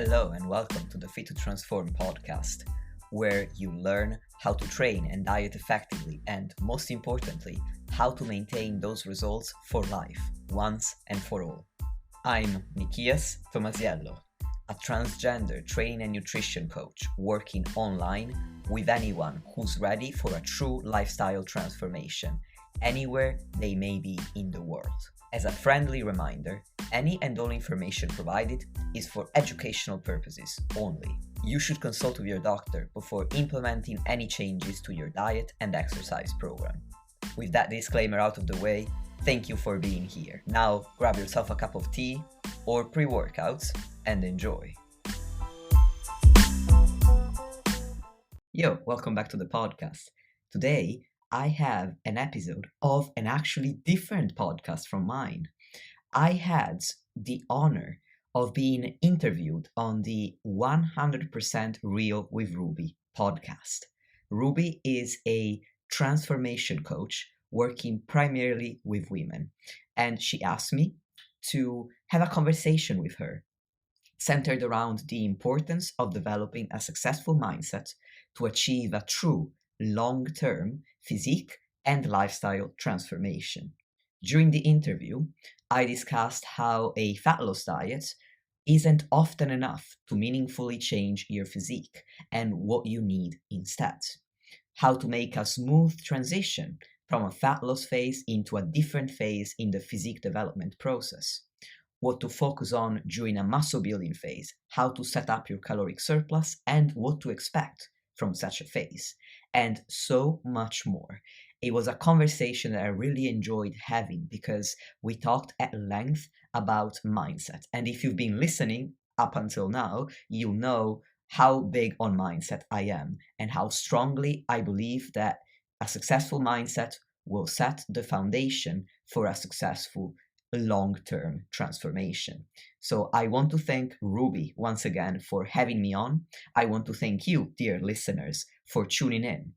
Hello and welcome to the Fit to Transform podcast, where you learn how to train and diet effectively and, most importantly, how to maintain those results for life, once and for all. I'm Nikias Tomasiello, a transgender training and nutrition coach working online with anyone who's ready for a true lifestyle transformation, anywhere they may be in the world. As a friendly reminder, any and all information provided is for educational purposes only. You should consult with your doctor before implementing any changes to your diet and exercise program. With that disclaimer out of the way, thank you for being here. Now grab yourself a cup of tea or pre-workouts and enjoy. Yo, welcome back to the podcast. Today, I have an episode of an actually different podcast from mine. I had the honor of being interviewed on the 100% Real with Ruby podcast. Ruby is a transformation coach working primarily with women, and she asked me to have a conversation with her centered around the importance of developing a successful mindset to achieve a true long-term physique and lifestyle transformation. During the interview, I discussed how a fat loss diet isn't often enough to meaningfully change your physique and what you need instead. How to make a smooth transition from a fat loss phase into a different phase in the physique development process. What to focus on during a muscle building phase, how to set up your caloric surplus, and what to expect from such a phase, and so much more. It was a conversation that I really enjoyed having because we talked at length about mindset. And if you've been listening up until now, you know how big on mindset I am and how strongly I believe that a successful mindset will set the foundation for a successful long-term transformation. So I want to thank Ruby once again for having me on. I want to thank you, dear listeners, for tuning in.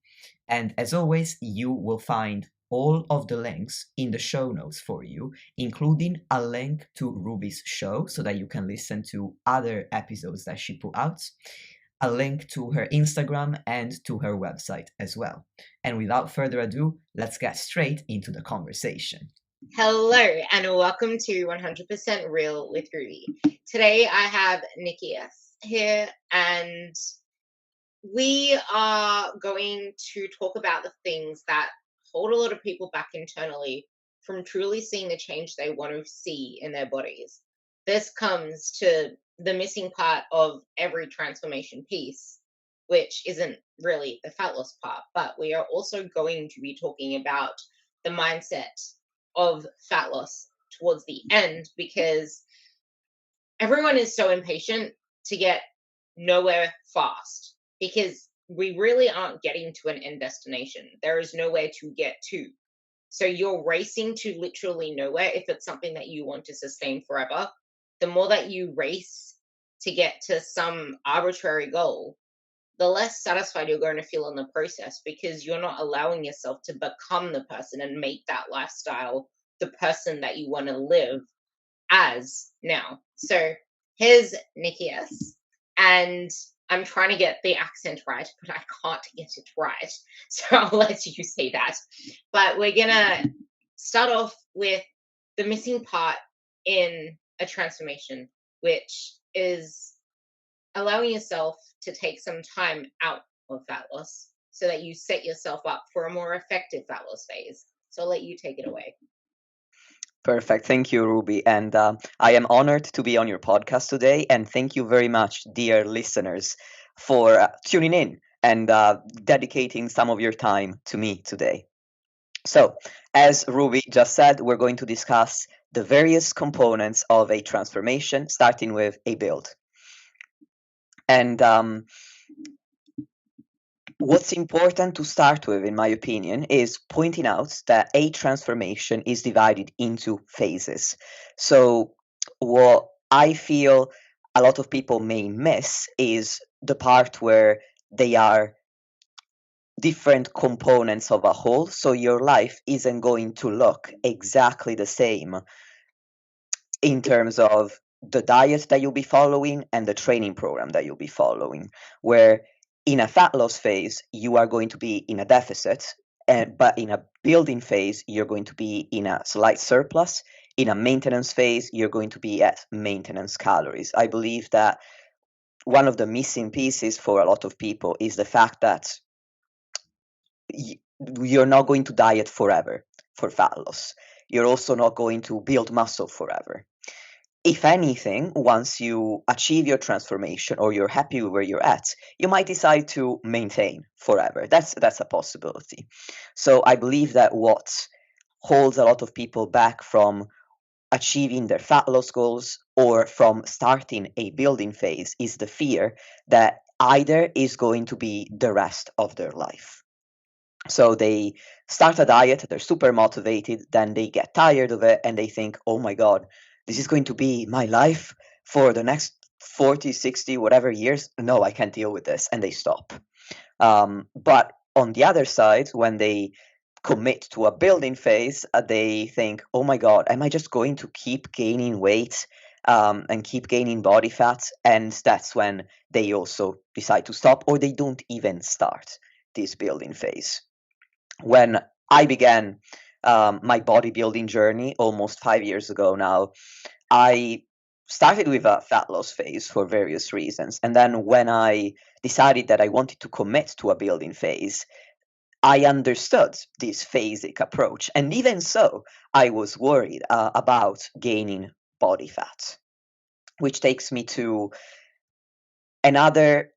And as always, you will find all of the links in the show notes for you, including a link to Ruby's show so that you can listen to other episodes that she put out, a link to her Instagram and to her website as well. And without further ado, let's get straight into the conversation. Hello and welcome to 100% Real with Ruby. Today I have Nikias here and we are going to talk about the things that hold a lot of people back internally from truly seeing the change they want to see in their bodies. This comes to the missing part of every transformation piece, which isn't really the fat loss part, but we are also going to be talking about the mindset of fat loss towards the end, because everyone is so impatient to get nowhere fast because we really aren't getting to an end destination. There is nowhere to get to. So you're racing to literally nowhere if it's something that you want to sustain forever. The more that you race to get to some arbitrary goal, the less satisfied you're going to feel in the process because you're not allowing yourself to become the person and make that lifestyle the person that you want to live as now. So here's Nikias, and I'm trying to get the accent right, but I can't get it right. So I'll let you say that. But we're going to start off with the missing part in a transformation, which is allowing yourself to take some time out of fat loss so that you set yourself up for a more effective fat loss phase. So I'll let you take it away. Perfect. Thank you, Ruby. And I am honored to be on your podcast today. And thank you very much, dear listeners, for tuning in and dedicating some of your time to me today. So, as Ruby just said, we're going to discuss the various components of a transformation, starting with a build. And what's important to start with, in my opinion, is pointing out that a transformation is divided into phases. So what I feel a lot of people may miss is the part where they are different components of a whole. So your life isn't going to look exactly the same in terms of the diet that you'll be following and the training program that you'll be following. Where in a fat loss phase, you are going to be in a deficit, but in a building phase, you're going to be in a slight surplus. In a maintenance phase, you're going to be at maintenance calories. I believe that one of the missing pieces for a lot of people is the fact that you're not going to diet forever for fat loss. You're also not going to build muscle forever. If anything, once you achieve your transformation or you're happy with where you're at, you might decide to maintain forever. That's a possibility. So I believe that what holds a lot of people back from achieving their fat loss goals or from starting a building phase is the fear that either is going to be the rest of their life. So they start a diet, they're super motivated, then they get tired of it and they think, oh my God, this is going to be my life for the next 40, 60, whatever years. No, I can't deal with this. And they stop. But on the other side, when they commit to a building phase, they think, oh my God, am I just going to keep gaining weight and keep gaining body fat? And that's when they also decide to stop or they don't even start this building phase. When I began my bodybuilding journey almost 5 years ago now, I started with a fat loss phase for various reasons. And then when I decided that I wanted to commit to a building phase, I understood this phasic approach. And even so, I was worried about gaining body fat, which takes me to another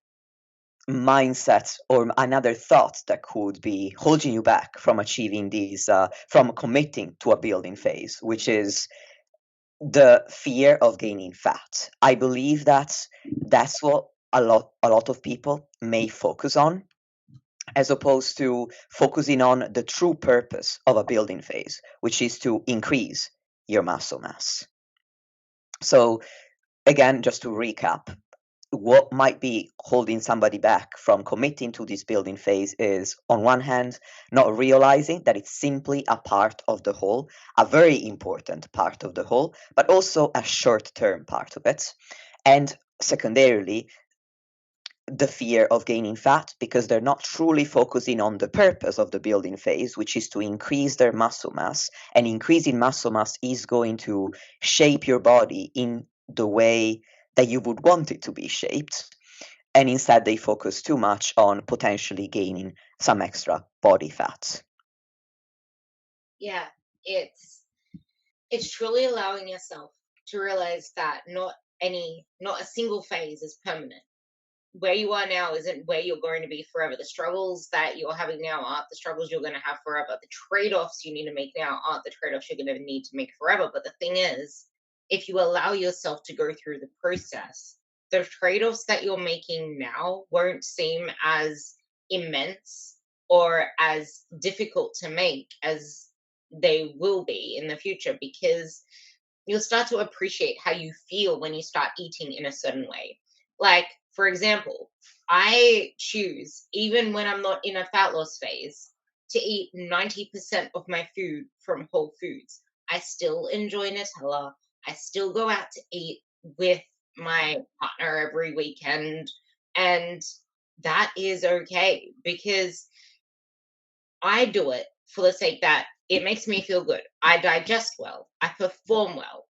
mindset or another thought that could be holding you back from achieving these, from committing to a building phase, which is the fear of gaining fat. I believe that's what a lot of people may focus on, as opposed to focusing on the true purpose of a building phase, which is to increase your muscle mass. So again, just to recap, what might be holding somebody back from committing to this building phase is, on one hand, not realizing that it's simply a part of the whole, a very important part of the whole, but also a short-term part of it. And secondarily, the fear of gaining fat, because they're not truly focusing on the purpose of the building phase, which is to increase their muscle mass. And increasing muscle mass is going to shape your body in the way that you would want it to be shaped. And instead, they focus too much on potentially gaining some extra body fat. Yeah, it's truly allowing yourself to realize that not a single phase is permanent. Where you are now isn't where you're going to be forever. The struggles that you're having now aren't the struggles you're going to have forever. The trade-offs you need to make now aren't the trade-offs you're going to need to make forever. But the thing is, if you allow yourself to go through the process, the trade-offs that you're making now won't seem as immense or as difficult to make as they will be in the future, because you'll start to appreciate how you feel when you start eating in a certain way. Like, for example, I choose, even when I'm not in a fat loss phase, to eat 90% of my food from whole foods. I still enjoy Nutella. I still go out to eat with my partner every weekend. And that is okay, because I do it for the sake that it makes me feel good. I digest well. I perform well.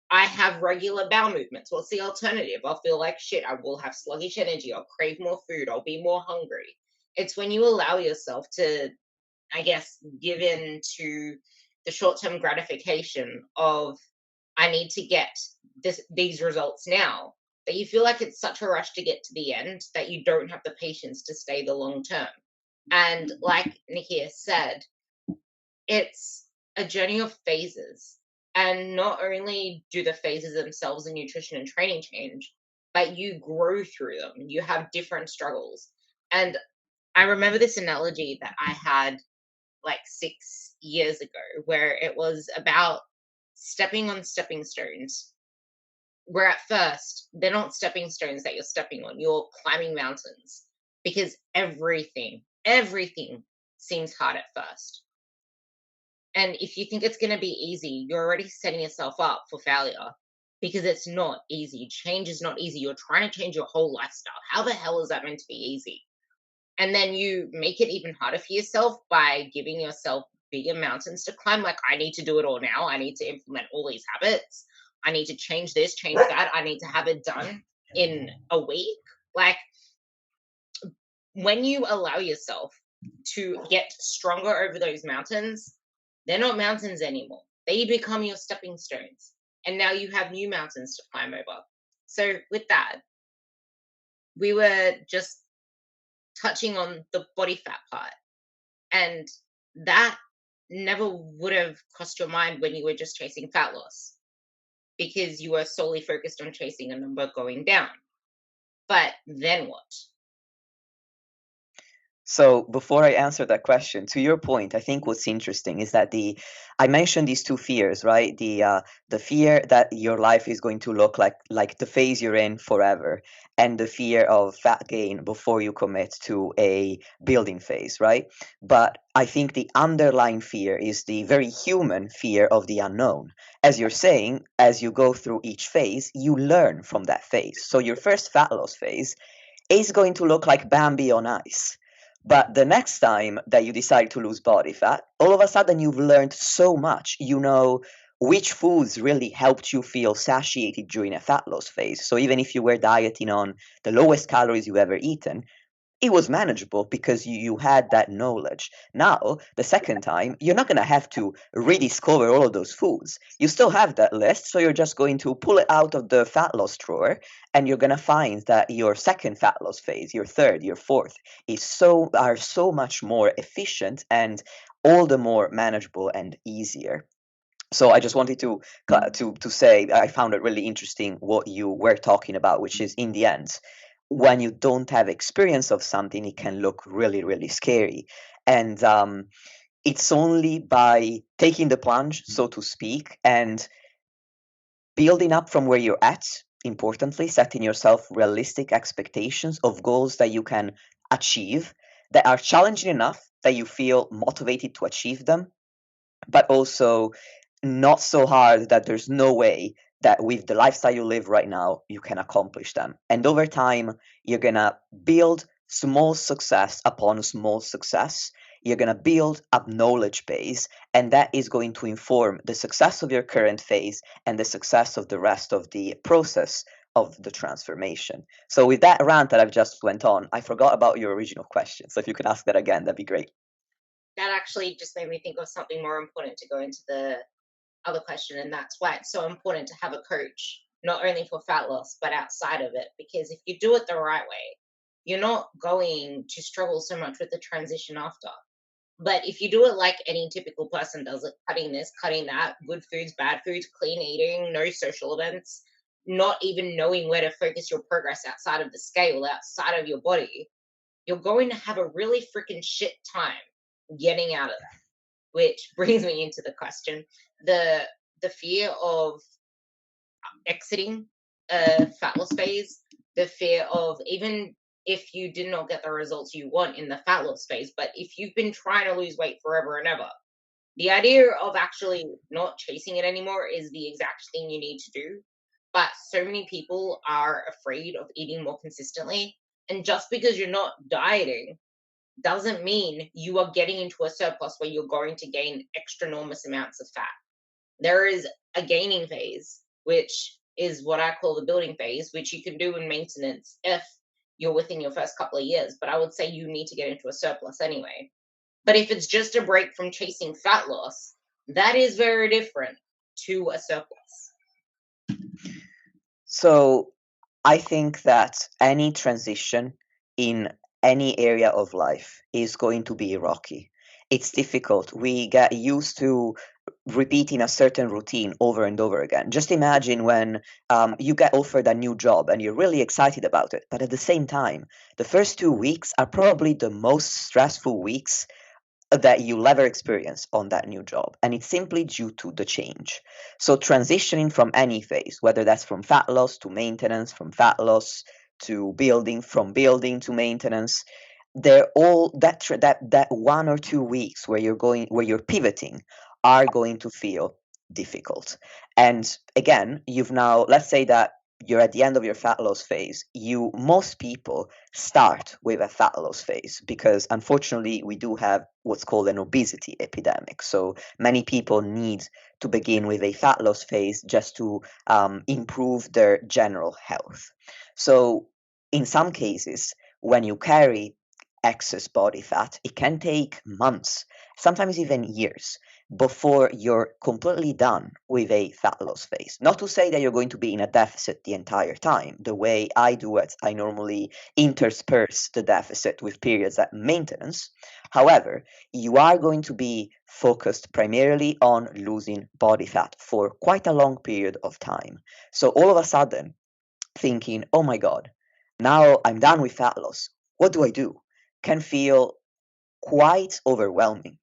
I have regular bowel movements. What's the alternative? I'll feel like shit. I will have sluggish energy. I'll crave more food. I'll be more hungry. It's when you allow yourself to, I guess, give in to the short term gratification of, I need to get these results now, that you feel like it's such a rush to get to the end that you don't have the patience to stay the long term. And like Nikki has said, it's a journey of phases. And not only do the phases themselves in nutrition and training change, but you grow through them. You have different struggles. And I remember this analogy that I had like 6 years ago, where it was about stepping on stepping stones. Where at first, they're not stepping stones that you're stepping on, you're climbing mountains, because everything seems hard at first. And if you think it's going to be easy, you're already setting yourself up for failure. because it's not easy. Change is not easy. You're trying to change your whole lifestyle. How the hell is that meant to be easy? And then you make it even harder for yourself by giving yourself bigger mountains to climb. Like, I need to do it all now. I need to implement all these habits. I need to change this, change that. I need to have it done in a week. Like, when you allow yourself to get stronger over those mountains, they're not mountains anymore. They become your stepping stones. And now you have new mountains to climb over. So, with that, we were just touching on the body fat part. And that never would have crossed your mind when you were just chasing fat loss, because you were solely focused on chasing a number going down. But then what? So before I answer that question, to your point, I think what's interesting is that I mentioned these two fears, right? The fear that your life is going to look like the phase you're in forever, and the fear of fat gain before you commit to a building phase, right? But I think the underlying fear is the very human fear of the unknown. As you're saying, as you go through each phase, you learn from that phase. So your first fat loss phase is going to look like Bambi on ice. But the next time that you decide to lose body fat, all of a sudden you've learned so much. You know which foods really helped you feel satiated during a fat loss phase. So even if you were dieting on the lowest calories you've ever eaten, it was manageable because you had that knowledge. Now, the second time, you're not going to have to rediscover all of those foods. You still have that list, so you're just going to pull it out of the fat loss drawer, and you're going to find that your second fat loss phase, your third, your fourth, are so much more efficient and all the more manageable and easier. So I just wanted to say I found it really interesting what you were talking about, which is in the end, when you don't have experience of something, it can look really, really scary. And it's only by taking the plunge, so to speak, and building up from where you're at, importantly, setting yourself realistic expectations of goals that you can achieve, that are challenging enough that you feel motivated to achieve them, but also not so hard that there's no way that with the lifestyle you live right now, you can accomplish them. And over time, you're going to build small success upon small success. You're going to build a knowledge base, and that is going to inform the success of your current phase and the success of the rest of the process of the transformation. So with that rant that I've just went on, I forgot about your original question. So if you could ask that again, that'd be great. That actually just made me think of something more important to go into the other question, and that's why it's so important to have a coach, not only for fat loss, but outside of it. Because if you do it the right way, you're not going to struggle so much with the transition after. But if you do it like any typical person does it, cutting this, cutting that, good foods, bad foods, clean eating, no social events, not even knowing where to focus your progress outside of the scale, outside of your body, you're going to have a really freaking shit time getting out of that. Which brings me into the question. The the fear of exiting a fat loss phase, the fear of, even if you did not get the results you want in the fat loss phase, but if you've been trying to lose weight forever and ever, the idea of actually not chasing it anymore is the exact thing you need to do. But so many people are afraid of eating more consistently. And just because you're not dieting doesn't mean you are getting into a surplus where you're going to gain extra enormous amounts of fat. There is a gaining phase, which is what I call the building phase, which you can do in maintenance if you're within your first couple of years. But I would say you need to get into a surplus anyway. But if it's just a break from chasing fat loss, that is very different to a surplus. So I think that any transition in any area of life is going to be rocky. It's difficult. We get used to repeating a certain routine over and over again. Just imagine when you get offered a new job and you're really excited about it, but at the same time, the first 2 weeks are probably the most stressful weeks that you'll ever experience on that new job. And it's simply due to the change. So transitioning from any phase, whether that's from fat loss to maintenance, from fat loss to building, from building to maintenance, they're all that 1 or 2 weeks where you're pivoting are going to feel difficult. And again, you've now, let's say that you're at the end of your fat loss phase. Most people start with a fat loss phase because unfortunately we do have what's called an obesity epidemic. So many people need to begin with a fat loss phase just to improve their general health. So in some cases, when you carry excess body fat, it can take months, sometimes even years, before you're completely done with a fat loss phase. Not to say that you're going to be in a deficit the entire time. The way I do it, I normally intersperse the deficit with periods at maintenance. However, you are going to be focused primarily on losing body fat for quite a long period of time. So all of a sudden, thinking, oh my God, now I'm done with fat loss. What do I do? Can feel quite overwhelming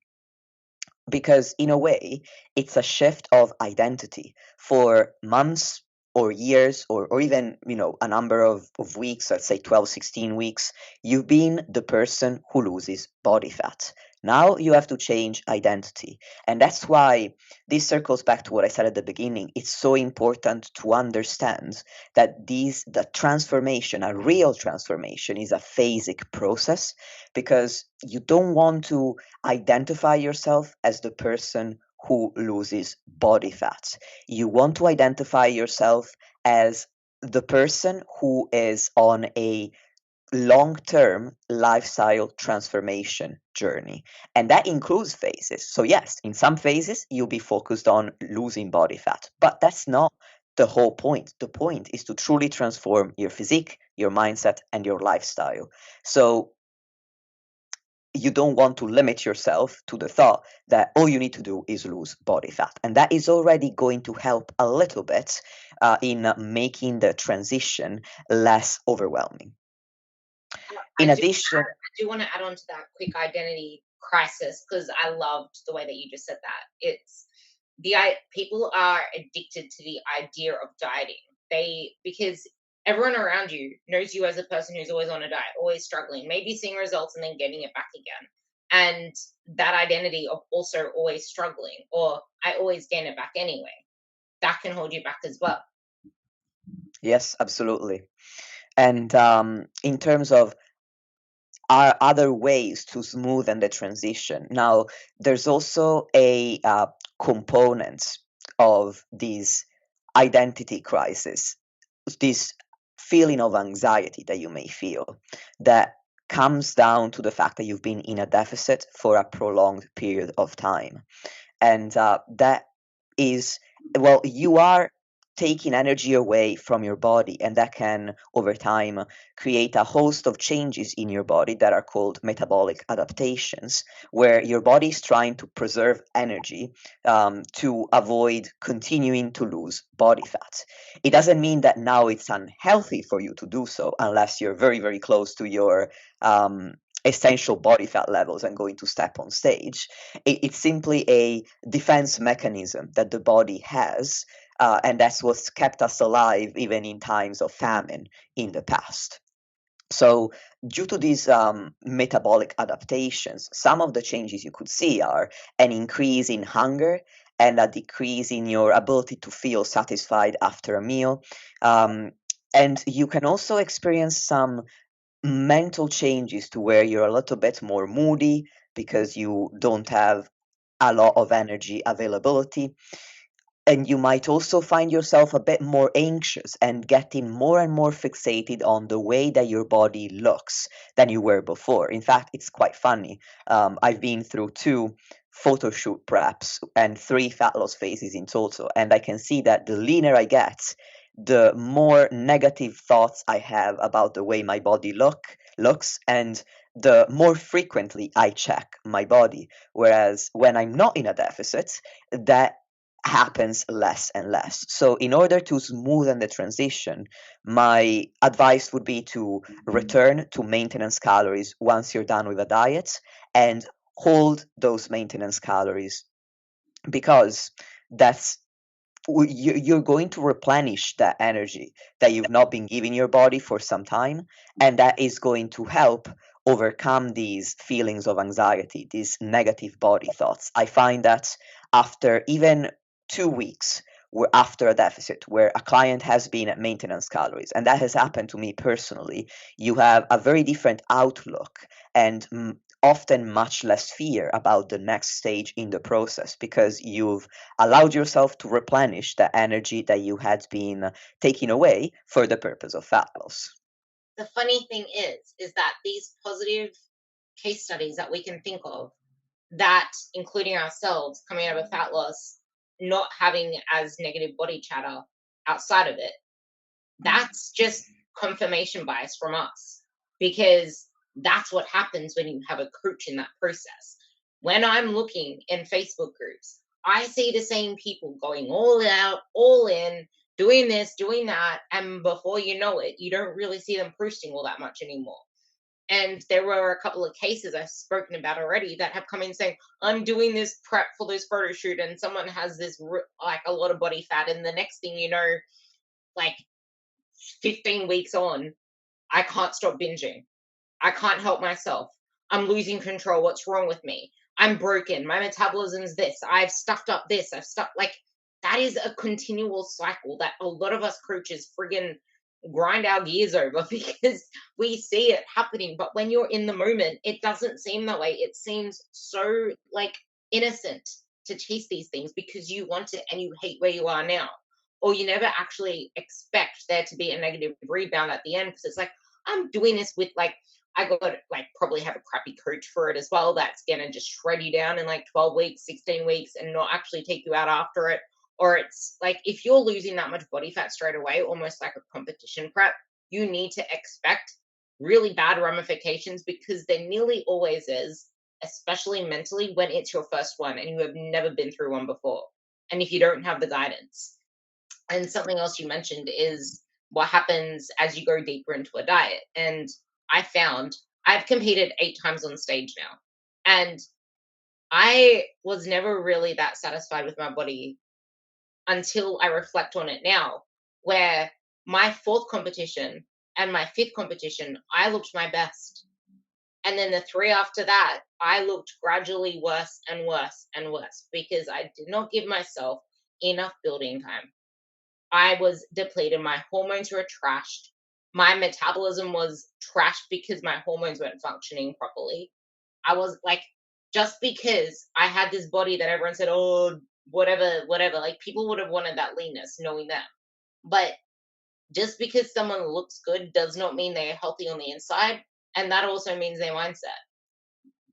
because in a way it's a shift of identity for months or years or even a number of weeks, let's say 12, 16 weeks. You've been the person who loses body fat. Now you have to change identity, and that's why this circles back to what I said at the beginning. It's so important to understand that the transformation, a real transformation, is a phasic process, because you don't want to identify yourself as the person who loses body fat. You want to identify yourself as the person who is on a long term lifestyle transformation journey. And that includes phases. So, yes, in some phases, you'll be focused on losing body fat, but that's not the whole point. The point is to truly transform your physique, your mindset, and your lifestyle. So, you don't want to limit yourself to the thought that all you need to do is lose body fat. And that is already going to help a little bit in making the transition less overwhelming. I In do, addition, I do want to add on to that quick identity crisis because I loved the way that you just said that. It's people are addicted to the idea of dieting. Because everyone around you knows you as a person who's always on a diet, always struggling, maybe seeing results and then getting it back again. And that identity of also always struggling, or I always gain it back anyway, that can hold you back as well. yes, absolutely. And in terms of are other ways to smoothen the transition. Now, there's also a component of this identity crisis, this feeling of anxiety that you may feel, that comes down to the fact that you've been in a deficit for a prolonged period of time. And that is, well, you are taking energy away from your body, and that can over time create a host of changes in your body that are called metabolic adaptations, where your body is trying to preserve energy to avoid continuing to lose body fat. It doesn't mean that now it's unhealthy for you to do so unless you're very, very close to your essential body fat levels and going to step on stage. It's simply a defense mechanism that the body has, and that's what's kept us alive even in times of famine in the past. So, due to these metabolic adaptations, some of the changes you could see are an increase in hunger and a decrease in your ability to feel satisfied after a meal. And you can also experience some mental changes to where you're a little bit more moody because you don't have a lot of energy availability. And you might also find yourself a bit more anxious and getting more and more fixated on the way that your body looks than you were before. In fact, it's quite funny. I've been through 2 photo shoot preps and 3 fat loss phases in total, and I can see that the leaner I get, the more negative thoughts I have about the way my body looks, and the more frequently I check my body. Whereas when I'm not in a deficit, that happens less and less. So, in order to smoothen the transition, my advice would be to return to maintenance calories once you're done with a diet and hold those maintenance calories, because that's you're going to replenish that energy that you've not been giving your body for some time, and that is going to help overcome these feelings of anxiety, these negative body thoughts. I find that after even 2 weeks where after a deficit where a client has been at maintenance calories, and that has happened to me personally, you have a very different outlook and often much less fear about the next stage in the process because you've allowed yourself to replenish the energy that you had been taking away for the purpose of fat loss. The funny thing is that these positive case studies that we can think of, that including ourselves coming out of a fat loss, not having as negative body chatter outside of it, that's just confirmation bias from us, because that's what happens when you have a coach in that process. When I'm looking in Facebook groups, I see the same people going all out, all in, doing this, doing that, and before you know it, you don't really see them posting all that much anymore. And there were a couple of cases I've spoken about already that have come in saying, I'm doing this prep for this photo shoot, and someone has this like a lot of body fat, and the next thing you know, like 15 weeks on, I can't stop binging. I can't help myself. I'm losing control. What's wrong with me? I'm broken. My metabolism's this. I've stuffed up this. I've stuffed, like, that is a continual cycle that a lot of us coaches friggin' grind our gears over because we see it happening. But when you're in the moment, it doesn't seem that way. It seems so like innocent to chase these things because you want it and you hate where you are now. Or you never actually expect there to be a negative rebound at the end because it's like, I'm doing this with like, I got like probably have a crappy coach for it as well that's gonna just shred you down in like 12 weeks, 16 weeks and not actually take you out after it. Or it's like if you're losing that much body fat straight away, almost like a competition prep, you need to expect really bad ramifications because there nearly always is, especially mentally when it's your first one and you have never been through one before. And if you don't have the guidance. And something else you mentioned is what happens as you go deeper into a diet. And I found I've competed 8 times on stage now. And I was never really that satisfied with my body until I reflect on it now, where my fourth competition and my fifth competition, I looked my best. And then the three after that, I looked gradually worse and worse and worse because I did not give myself enough building time. I was depleted. My hormones were trashed. My metabolism was trashed because my hormones weren't functioning properly. I was like, just because I had this body that everyone said, oh, whatever, whatever, like people would have wanted that leanness knowing them. But just because someone looks good does not mean they're healthy on the inside. And that also means their mindset.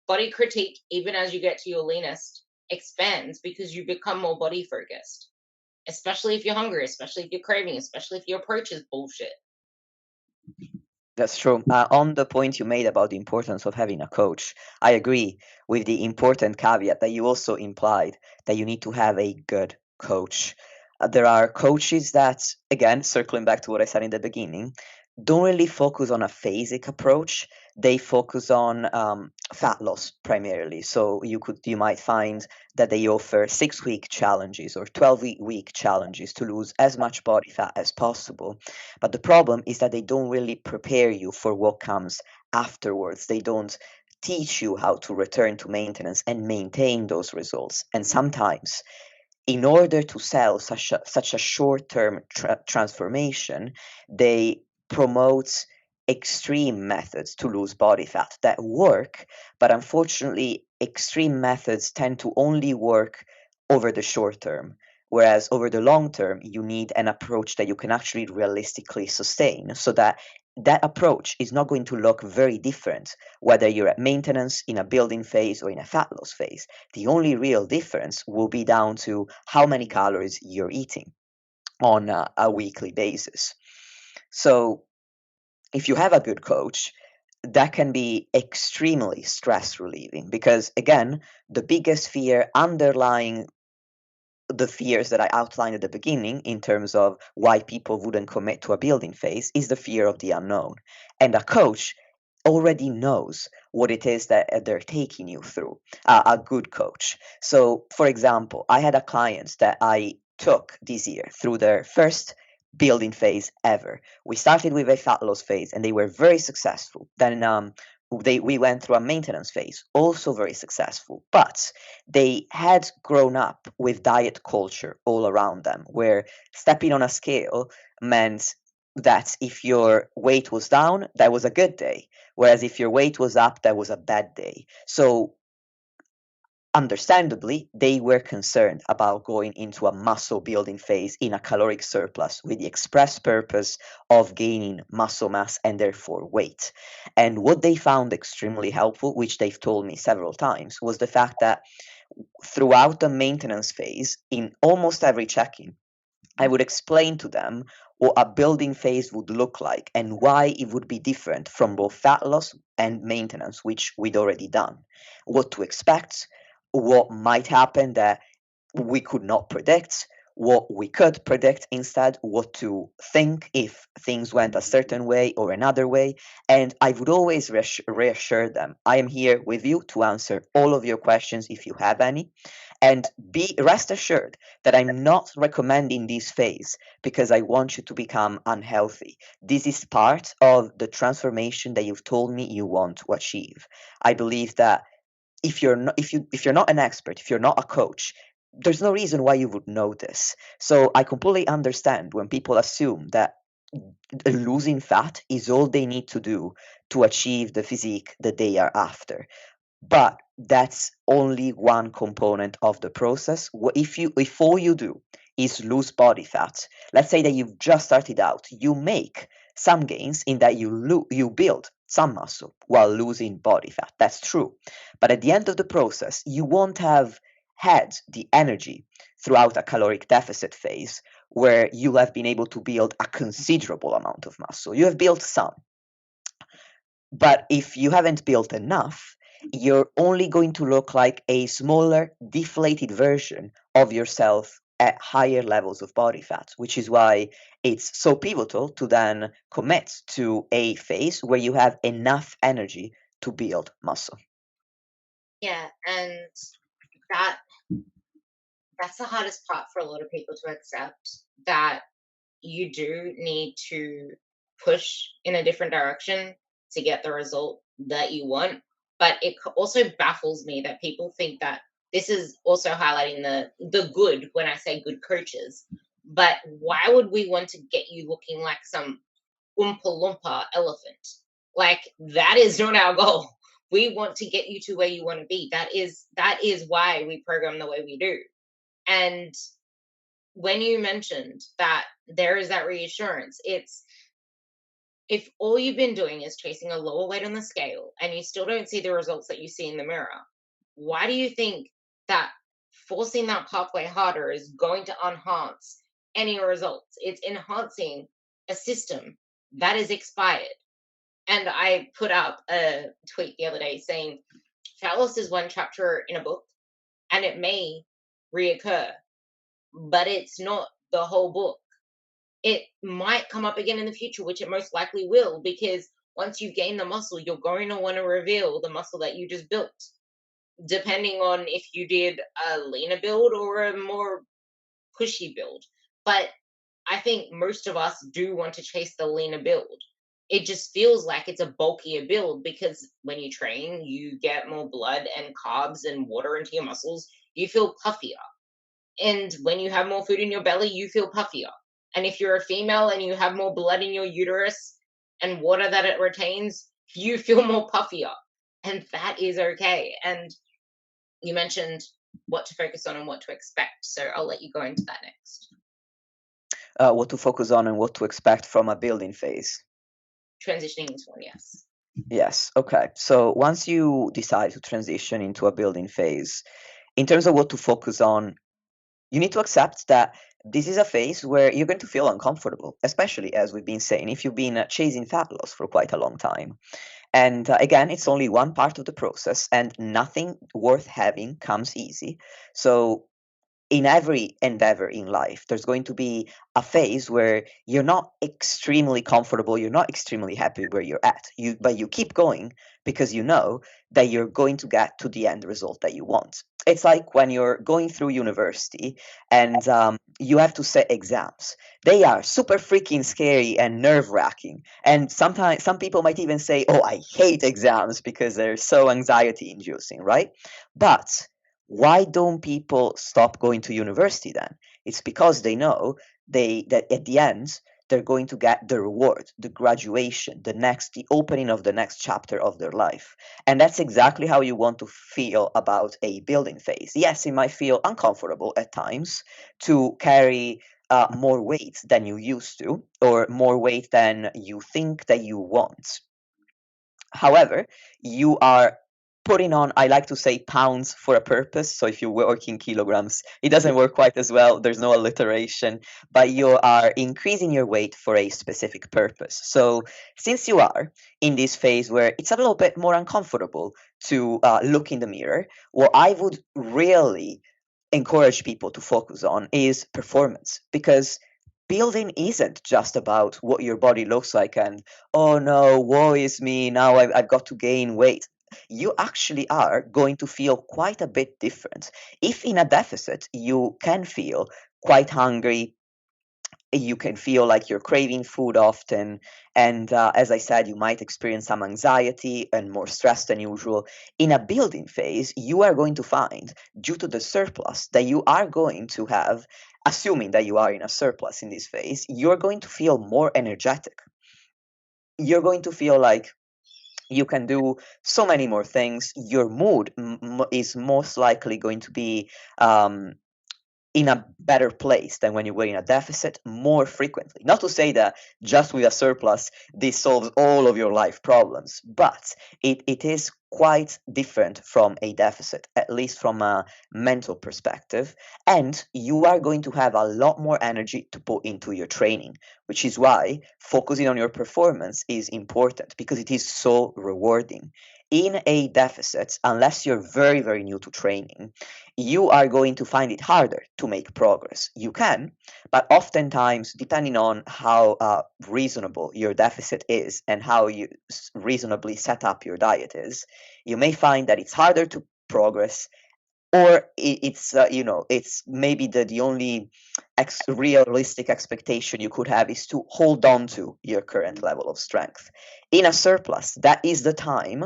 Body critique, even as you get to your leanest, expands because you become more body focused, especially if you're hungry, especially if you're craving, especially if your approach is bullshit. That's true. On the point you made about the importance of having a coach, I agree with the important caveat that you also implied that you need to have a good coach. There are coaches that, again, circling back to what I said in the beginning, don't really focus on a phasic approach. They focus on fat loss primarily. So you might find that they offer 6 week challenges or 12-week challenges to lose as much body fat as possible. But the problem is that they don't really prepare you for what comes afterwards. They don't teach you how to return to maintenance and maintain those results. And sometimes, in order to sell such a short-term transformation, they promote extreme methods to lose body fat that work, but unfortunately, extreme methods tend to only work over the short term. Whereas over the long term, you need an approach that you can actually realistically sustain so that that approach is not going to look very different whether you're at maintenance, in a building phase, or in a fat loss phase. The only real difference will be down to how many calories you're eating on a weekly basis. So if you have a good coach, that can be extremely stress relieving because, again, the biggest fear underlying the fears that I outlined at the beginning in terms of why people wouldn't commit to a building phase is the fear of the unknown. And a coach already knows what it is that they're taking you through, a good coach. So, for example, I had a client that I took this year through their first building phase ever. We started with a fat loss phase and they were very successful. Then we went through a maintenance phase, also very successful, but they had grown up with diet culture all around them, where stepping on a scale meant that if your weight was down, that was a good day, whereas if your weight was up, that was a bad day. So understandably, they were concerned about going into a muscle building phase in a caloric surplus with the express purpose of gaining muscle mass and therefore weight. And what they found extremely helpful, which they've told me several times, was the fact that throughout the maintenance phase, in almost every check in, I would explain to them what a building phase would look like and why it would be different from both fat loss and maintenance, which we'd already done. What to expect, what might happen that we could not predict, what we could predict instead, what to think if things went a certain way or another way. And I would always reassure them I am here with you to answer all of your questions if you have any. And be rest assured that I'm not recommending this phase because I want you to become unhealthy. This is part of the transformation that you've told me you want to achieve. I believe that if you're not an expert, if you're not a coach, there's no reason why you would know this. So I completely understand when people assume that losing fat is all they need to do to achieve the physique that they are after. But that's only one component of the process. If all you do is lose body fat, let's say that you've just started out, you make some gains in that you build some muscle while losing body fat. That's true. But at the end of the process, you won't have had the energy throughout a caloric deficit phase where you have been able to build a considerable amount of muscle. You have built some, but if you haven't built enough, you're only going to look like a smaller, deflated version of yourself at higher levels of body fat, which is why it's so pivotal to then commit to a phase where you have enough energy to build muscle. Yeah, and that that's the hardest part for a lot of people to accept, that you do need to push in a different direction to get the result that you want. But it also baffles me that people think that this is also highlighting the good when I say good coaches. But why would we want to get you looking like some Oompa Loompa elephant? Like, that is not our goal. We want to get you to where you want to be. That is why we program the way we do. And when you mentioned that there is that reassurance, it's, if all you've been doing is chasing a lower weight on the scale and you still don't see the results that you see in the mirror, why do you think that forcing that pathway harder is going to enhance any results? It's enhancing a system that is expired. And I put up a tweet the other day saying, fat loss is one chapter in a book and it may reoccur, but it's not the whole book. It might come up again in the future, which it most likely will, because once you gain the muscle, you're going to want to reveal the muscle that you just built, depending on if you did a leaner build or a more pushy build. But I think most of us do want to chase the leaner build. It just feels like it's a bulkier build because when you train, you get more blood and carbs and water into your muscles. You feel puffier. And when you have more food in your belly, you feel puffier. And if you're a female and you have more blood in your uterus and water that it retains, you feel more puffier. And that is okay. And you mentioned what to focus on and what to expect. So I'll let you go into that next. What to focus on and what to expect from a building phase. Transitioning into one, yes. Yes, okay. So once you decide to transition into a building phase, in terms of what to focus on, you need to accept that this is a phase where you're going to feel uncomfortable, especially as we've been saying, if you've been chasing fat loss for quite a long time. And again, it's only one part of the process, and nothing worth having comes easy. So in every endeavor in life, there's going to be a phase where you're not extremely comfortable, you're not extremely happy where you're at. But you keep going because you know that you're going to get to the end result that you want. it's like when you're going through university and you have to set exams. They are super freaking scary and nerve wracking. And sometimes some people might even say, oh, I hate exams because they're so anxiety inducing, right? But why don't people stop going to university then? It's because they know that at the end, they're going to get the reward, the graduation, the opening of the next chapter of their life. And that's exactly how you want to feel about a building phase. Yes, it might feel uncomfortable at times to carry more weight than you used to, or more weight than you think that you want. However, you are putting on, I like to say, pounds for a purpose. So if you work in kilograms, it doesn't work quite as well. There's no alliteration, but you are increasing your weight for a specific purpose. So since you are in this phase where it's a little bit more uncomfortable to look in the mirror, what I would really encourage people to focus on is performance, because building isn't just about what your body looks like and, oh no, woe is me, now I've got to gain weight. You actually are going to feel quite a bit different. If in a deficit, you can feel quite hungry, you can feel like you're craving food often. And as I said, you might experience some anxiety and more stress than usual. In a building phase, you are going to find, due to the surplus that you are going to have, assuming that you are in a surplus in this phase, you're going to feel more energetic. You're going to feel like you can do so many more things. Your mood is most likely going to be in a better place than when you were in a deficit more frequently. Not to say that just with a surplus, this solves all of your life problems, but it is quite different from a deficit, at least from a mental perspective. And you are going to have a lot more energy to put into your training, which is why focusing on your performance is important, because it is so rewarding. In a deficit, unless you're very, very new to training, you are going to find it harder to make progress. You can, but oftentimes, depending on how reasonable your deficit is and how you reasonably set up your diet is, you may find that it's harder to progress, or it's maybe the only realistic expectation you could have is to hold on to your current level of strength. In a surplus, that is the time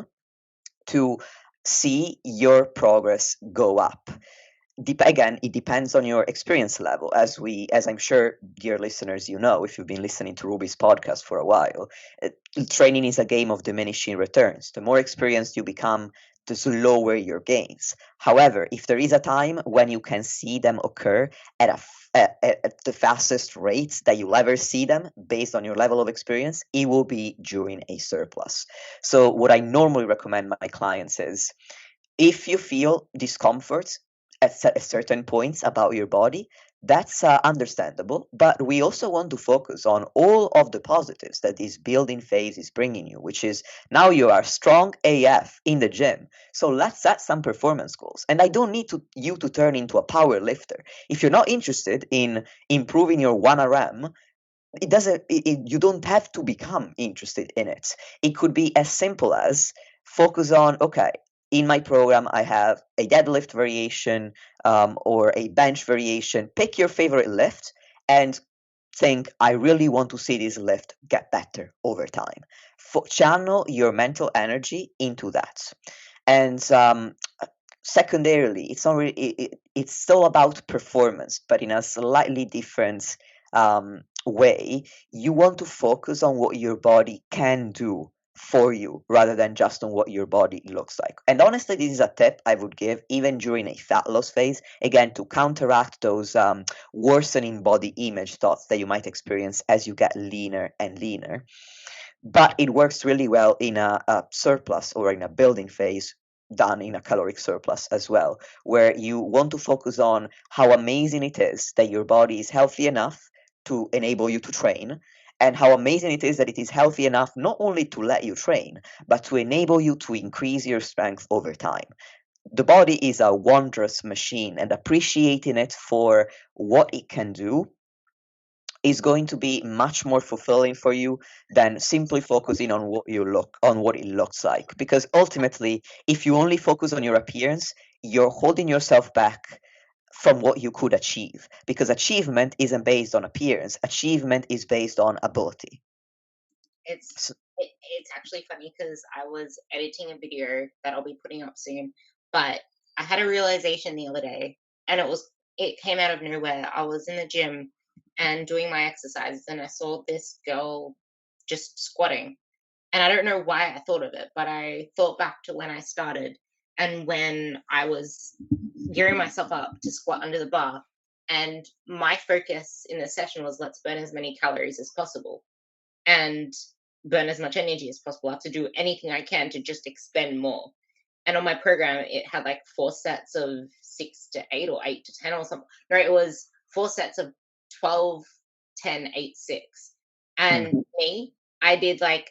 to see your progress go up. Again, it depends on your experience level, as I'm sure, dear listeners, you know, if you've been listening to Ruby's podcast for a while. Training is a game of diminishing returns. The more experienced you become, the slower your gains. However, if there is a time when you can see them occur at the fastest rates that you'll ever see them based on your level of experience, it will be during a surplus. So what I normally recommend my clients is, if you feel discomfort at certain points about your body, that's understandable. But we also want to focus on all of the positives that this building phase is bringing you, which is now you are strong AF in the gym. So let's set some performance goals. And I don't need you to turn into a power lifter. If you're not interested in improving your 1RM, you don't have to become interested in it. It could be as simple as focus on, okay, in my program I have a deadlift variation, or a bench variation. Pick your favorite lift and think, I really want to see this lift get better over time. Channel your mental energy into that. And secondarily, it's not really, it's still about performance, but in a slightly different way. You want to focus on what your body can do for you rather than just on what your body looks like. And honestly, this is a tip I would give even during a fat loss phase, again, to counteract those worsening body image thoughts that you might experience as you get leaner and leaner. But it works really well in a surplus or in a building phase, done in a caloric surplus as well, where you want to focus on how amazing it is that your body is healthy enough to enable you to train, and how amazing it is that it is healthy enough not only to let you train, but to enable you to increase your strength over time. The body is a wondrous machine, and appreciating it for what it can do is going to be much more fulfilling for you than simply focusing on what it looks like. Because ultimately, if you only focus on your appearance, you're holding yourself back from what you could achieve, because achievement isn't based on appearance. Achievement is based on ability. It's So, it's actually funny because I was editing a video that I'll be putting up soon, but I had a realization the other day, and it came out of nowhere. I was in the gym and doing my exercises, and I saw this girl just squatting, and I don't know why I thought of it, but I thought back to when I started and when I was gearing myself up to squat under the bar, and my focus in the session was let's burn as many calories as possible and burn as much energy as possible. I have to do anything I can to just expend more. And on my program, it had like 4 sets of 6 to 8 or 8 to 10 or something. No, it was 4 sets of 12, 10, 8, 6. And mhm. me, I did like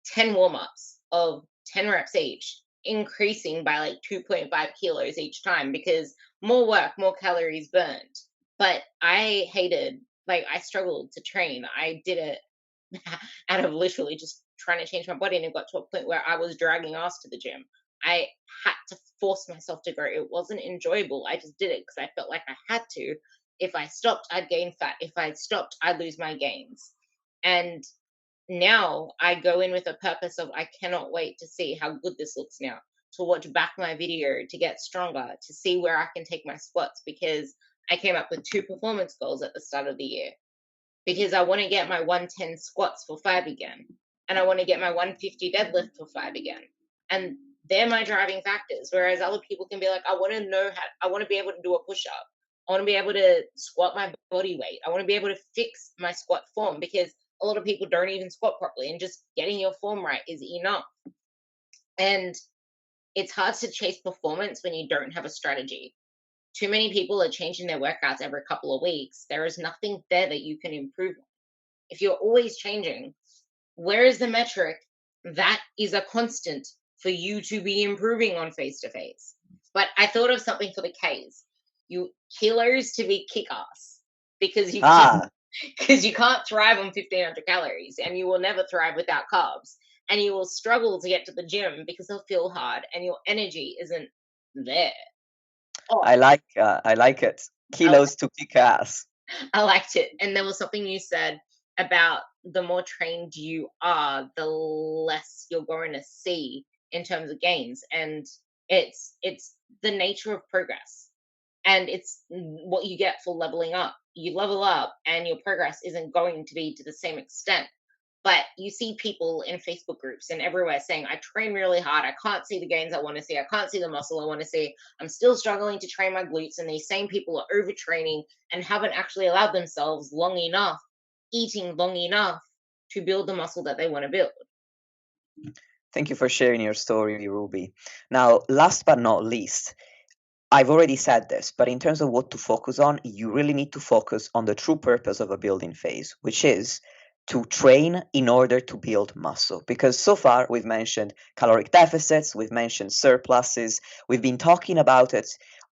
10 warm ups of 10 reps each, increasing by like 2.5 kilos each time because more work, more calories burned. But I hated, like, I struggled to train. I did it out of literally just trying to change my body, and it got to a point where I was dragging ass to the gym. I had to force myself to go. It wasn't enjoyable. I just did it because I felt like I had to. If I stopped, I'd gain fat. If I stopped, I'd lose my gains. And now I go in with a purpose of I cannot wait to see how good this looks now, to watch back my video, to get stronger, to see where I can take my squats, because I came up with 2 performance goals at the start of the year, because I want to get my 110 squats for 5 again, and I want to get my 150 deadlift for 5 again. And they're my driving factors. Whereas other people can be like, I want to know how, I want to be able to do a push up. I want to be able to squat my body weight. I want to be able to fix my squat form, because a lot of people don't even squat properly, and just getting your form right is enough. And it's hard to chase performance when you don't have a strategy. Too many people are changing their workouts every couple of weeks. There is nothing there that you can improve on. If you're always changing, where is the metric that is a constant for you to be improving on face to face? But I thought of something for the Ks. You kilos to be kick ass, because you can't Ah, because you can't thrive on 1500 calories, and you will never thrive without carbs, and you will struggle to get to the gym because they'll feel hard and your energy isn't there. Oh, I like it. I Kilos to kick ass. I liked it. And there was something you said about the more trained you are, the less you're going to see in terms of gains. And it's the nature of progress. And it's what you get for leveling up. You level up and your progress isn't going to be to the same extent. But you see people in Facebook groups and everywhere saying, I train really hard. I can't see the gains I want to see. I can't see the muscle I want to see. I'm still struggling to train my glutes. And these same people are overtraining and haven't actually allowed themselves long enough, eating long enough to build the muscle that they want to build. Thank you for sharing your story, Ruby. Now, last but not least, I've already said this, but in terms of what to focus on, you really need to focus on the true purpose of a building phase, which is to train in order to build muscle. Because so far we've mentioned caloric deficits, we've mentioned surpluses, we've been talking about it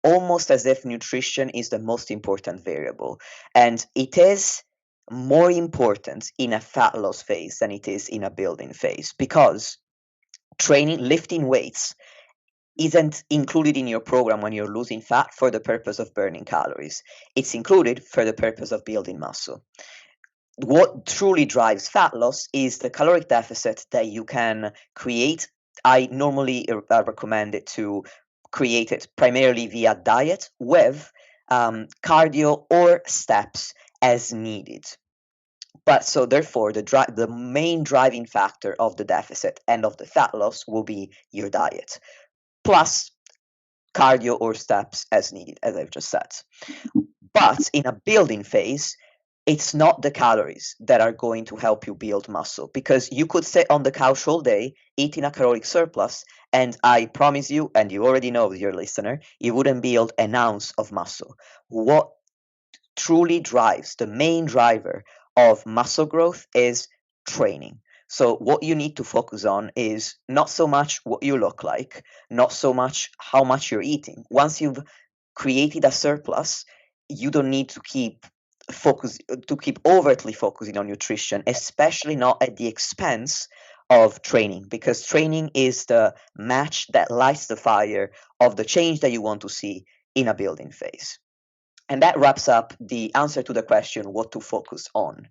almost as if nutrition is the most important variable. And it is more important in a fat loss phase than it is in a building phase, because training, lifting weights, isn't included in your program when you're losing fat for the purpose of burning calories. It's included for the purpose of building muscle. What truly drives fat loss is the caloric deficit that you can create. I normally recommend it to create it primarily via diet with cardio or steps as needed. But so therefore, the main driving factor of the deficit and of the fat loss will be your diet, plus cardio or steps as needed, as I've just said. But in a building phase, it's not the calories that are going to help you build muscle, because you could sit on the couch all day eating a caloric surplus, and I promise you, and you already know, dear listener, you wouldn't build an ounce of muscle. What truly drives, the main driver of muscle growth, is training. So, what you need to focus on is not so much what you look like, not so much how much you're eating. Once you've created a surplus, you don't need to keep overtly focusing on nutrition, especially not at the expense of training, because training is the match that lights the fire of the change that you want to see in a building phase. And that wraps up the answer to the question what to focus on.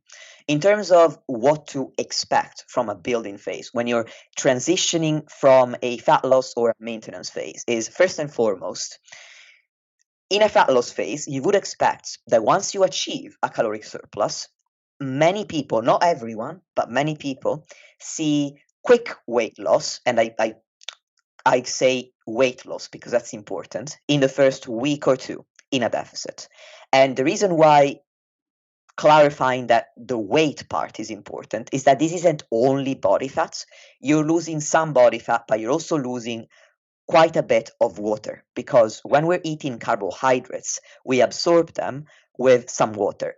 In terms of what to expect from a building phase when you're transitioning from a fat loss or a maintenance phase, is first and foremost, in a fat loss phase, you would expect that once you achieve a caloric surplus, many people, not everyone, but many people see quick weight loss. And I say weight loss because that's important in the first week or two in a deficit. And the reason why clarifying that the weight part is important is that this isn't only body fat. You're losing some body fat, but you're also losing quite a bit of water, because when we're eating carbohydrates, we absorb them with some water.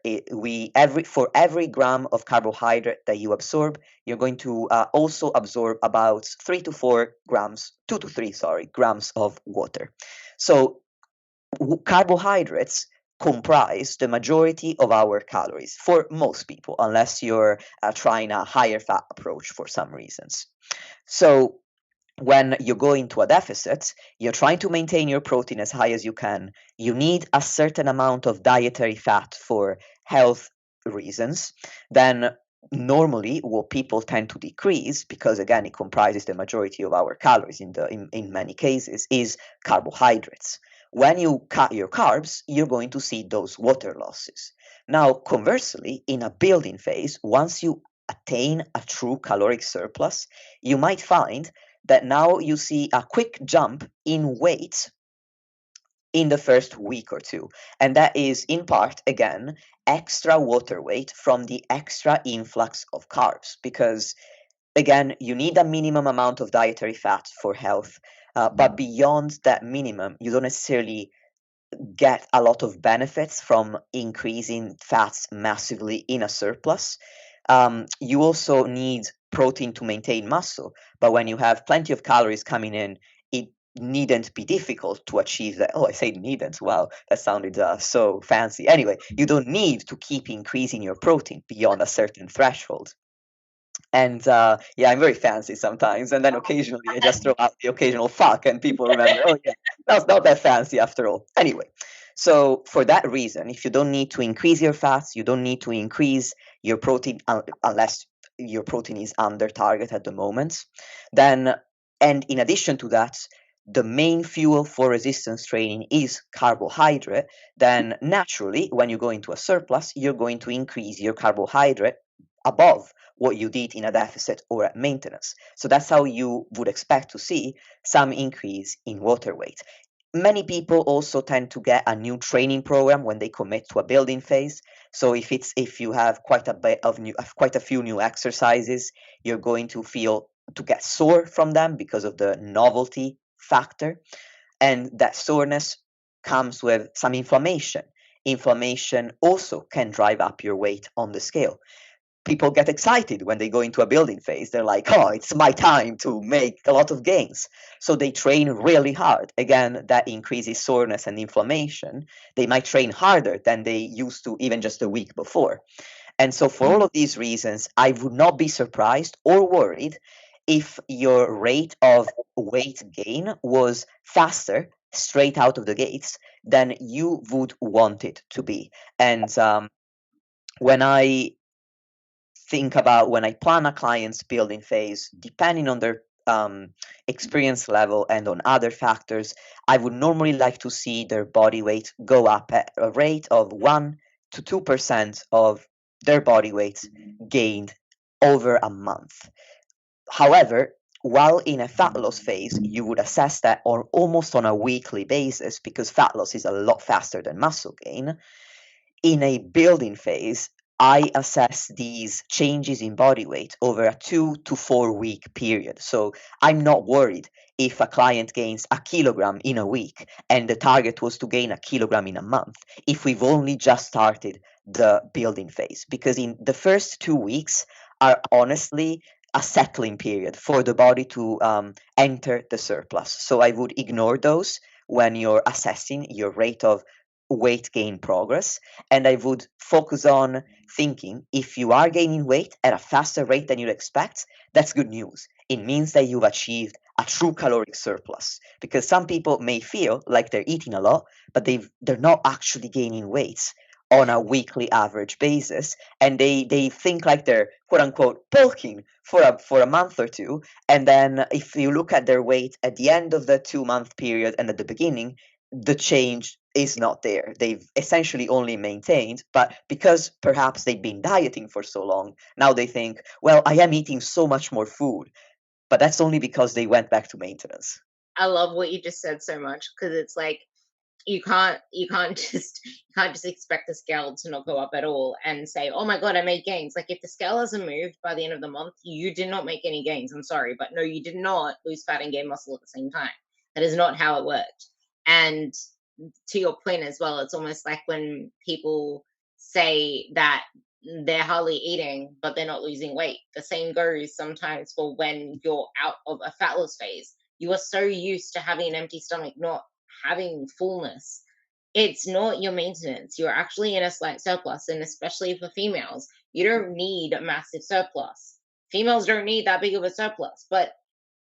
For every gram of carbohydrate that you absorb, you're going to also absorb about 2 to 3, sorry, grams of water. So carbohydrates comprise the majority of our calories for most people, unless you're trying a higher fat approach for some reasons. So when you go into a deficit, you're trying to maintain your protein as high as you can. You need a certain amount of dietary fat for health reasons. Then normally what people tend to decrease, because again it comprises the majority of our calories in many cases, is carbohydrates. When you cut your carbs, you're going to see those water losses. Now conversely, in a building phase, once you attain a true caloric surplus, you might find that now you see a quick jump in weight in the first week or two. And that is in part, again, extra water weight from the extra influx of carbs. Because, again, you need a minimum amount of dietary fat for health. But beyond that minimum, you don't necessarily get a lot of benefits from increasing fats massively in a surplus. You also need protein to maintain muscle, but when you have plenty of calories coming in, it needn't be difficult to achieve that. Oh, I say needn't. Wow, that sounded so fancy. Anyway, you don't need to keep increasing your protein beyond a certain threshold. And yeah, I'm very fancy sometimes. And then occasionally I just throw out the occasional fuck, and people remember, oh, yeah, that's not that fancy after all. Anyway, so for that reason, if you don't need to increase your fats, you don't need to increase your protein unless your protein is under target at the moment. Then, and in addition to that, the main fuel for resistance training is carbohydrate. Then naturally, when you go into a surplus, you're going to increase your carbohydrate above what you did in a deficit or at maintenance. So that's how you would expect to see some increase in water weight. Many people also tend to get a new training program when they commit to a building phase. So if you have quite a few new exercises, you're going to get sore from them because of the novelty factor, and that soreness comes with some inflammation. Inflammation also can drive up your weight on the scale. People get excited when they go into a building phase. They're like, oh, it's my time to make a lot of gains. So they train really hard. Again, that increases soreness and inflammation. They might train harder than they used to even just a week before. And so for all of these reasons, I would not be surprised or worried if your rate of weight gain was faster straight out of the gates than you would want it to be. And when I when I plan a client's building phase, depending on their experience level and on other factors, I would normally like to see their body weight go up at a rate of 1 to 2% of their body weight gained over a month. However, while in a fat loss phase, you would assess that almost on a weekly basis, because fat loss is a lot faster than muscle gain. In a building phase, I assess these changes in body weight over a 2 to 4 week period. So I'm not worried if a client gains a kilogram in a week and the target was to gain a kilogram in a month, if we've only just started the building phase, because in the first 2 weeks are honestly a settling period for the body to enter the surplus. So I would ignore those when you're assessing your rate of weight gain progress, and I would focus on thinking if you are gaining weight at a faster rate than you'd expect, that's good news. It means that you've achieved a true caloric surplus, because some people may feel like they're eating a lot, but they're not actually gaining weight on a weekly average basis, and they think like they're quote unquote bulking for a month or two, and then if you look at their weight at the end of the 2 month period and at the beginning, the change is not there. They've essentially only maintained, but because perhaps they've been dieting for so long, now they think, well, I am eating so much more food, but that's only because they went back to maintenance. I love what you just said so much, because it's like you can't just expect the scale to not go up at all and say, oh my god, I made gains. Like, if the scale hasn't moved by the end of the month, you did not make any gains. I'm sorry, but no, you did not lose fat and gain muscle at the same time. That is not how it worked. And to your point as well, it's almost like when people say that they're hardly eating but they're not losing weight. The same goes sometimes for when you're out of a fat loss phase. You are so used to having an empty stomach, not having fullness. It's not your maintenance. You're actually in a slight surplus. And especially for females, you don't need a massive surplus. Females don't need that big of a surplus, but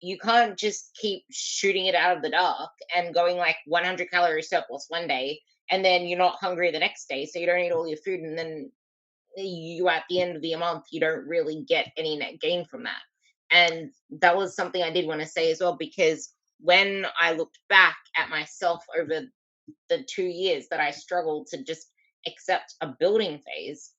you can't just keep shooting it out of the dark and going like 100 calorie surplus one day, and then you're not hungry the next day, so you don't eat all your food, and then you, at the end of the month, you don't really get any net gain from that. And that was something I did want to say as well, because when I looked back at myself over the 2 years that I struggled to just accept a building phase,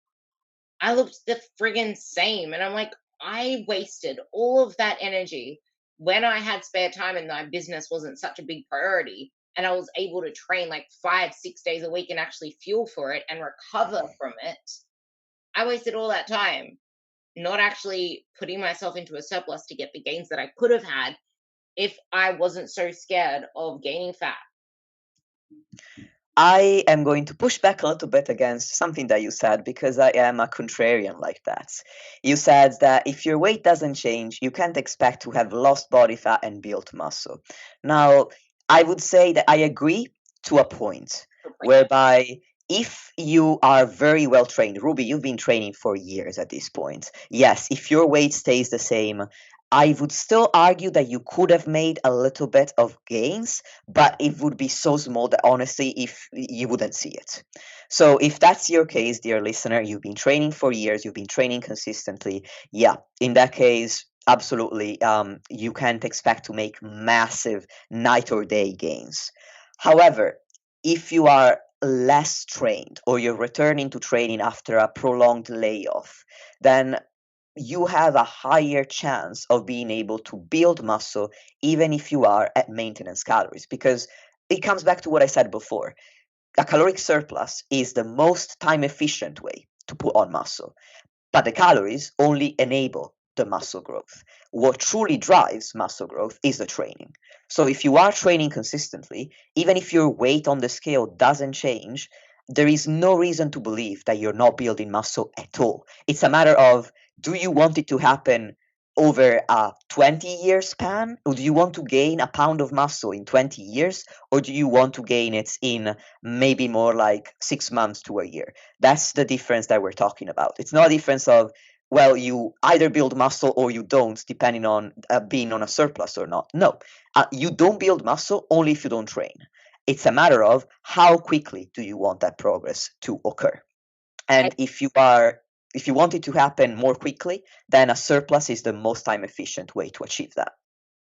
I looked the friggin' same. And I'm like, I wasted all of that energy when I had spare time and my business wasn't such a big priority. And I was able to train like 5, 6 days a week and actually fuel for it and recover from it. I wasted all that time not actually putting myself into a surplus to get the gains that I could have had if I wasn't so scared of gaining fat. I am going to push back a little bit against something that you said because I am a contrarian like that. You said that if your weight doesn't change, you can't expect to have lost body fat and built muscle. Now, I would say that I agree to a point, whereby if you are very well trained, Ruby, you've been training for years at this point. Yes, if your weight stays the same, I would still argue that you could have made a little bit of gains, but it would be so small that honestly, if you wouldn't see it. So if that's your case, dear listener, you've been training for years, you've been training consistently. Yeah, in that case, absolutely, you can't expect to make massive night or day gains. However, if you are less trained or you're returning to training after a prolonged layoff, then you have a higher chance of being able to build muscle even if you are at maintenance calories, because it comes back to what I said before. A caloric surplus is the most time efficient way to put on muscle, but the calories only enable the muscle growth. What truly drives muscle growth is the training. So if you are training consistently, even if your weight on the scale doesn't change, there is no reason to believe that you're not building muscle at all. It's a matter of, do you want it to happen over a 20-year span? Or do you want to gain a pound of muscle in 20 years? Or do you want to gain it in maybe more like 6 months to a year? That's the difference that we're talking about. It's not a difference of, well, you either build muscle or you don't, depending on being on a surplus or not. No, you don't build muscle only if you don't train. It's a matter of how quickly do you want that progress to occur. And if you want it to happen more quickly, then a surplus is the most time efficient way to achieve that.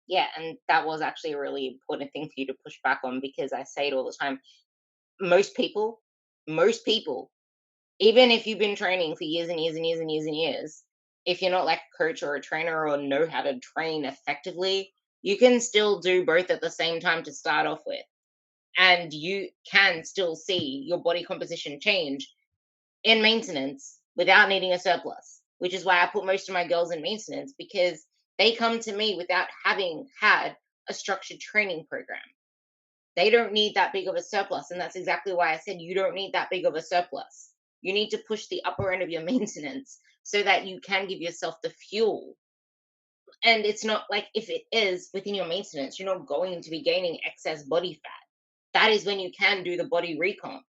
Yeah, and that was actually a really important thing for you to push back on, because I say it all the time. Most people, most people, even if you've been training for years and years and years and years and years, if you're not like a coach or a trainer or know how to train effectively, you can still do both at the same time to start off with. And you can still see your body composition change in maintenance without needing a surplus, which is why I put most of my girls in maintenance, because they come to me without having had a structured training program. They don't need that big of a surplus. And that's exactly why I said you don't need that big of a surplus. You need to push the upper end of your maintenance so that you can give yourself the fuel. And it's not like, if it is within your maintenance, you're not going to be gaining excess body fat. That is when you can do the body recomp.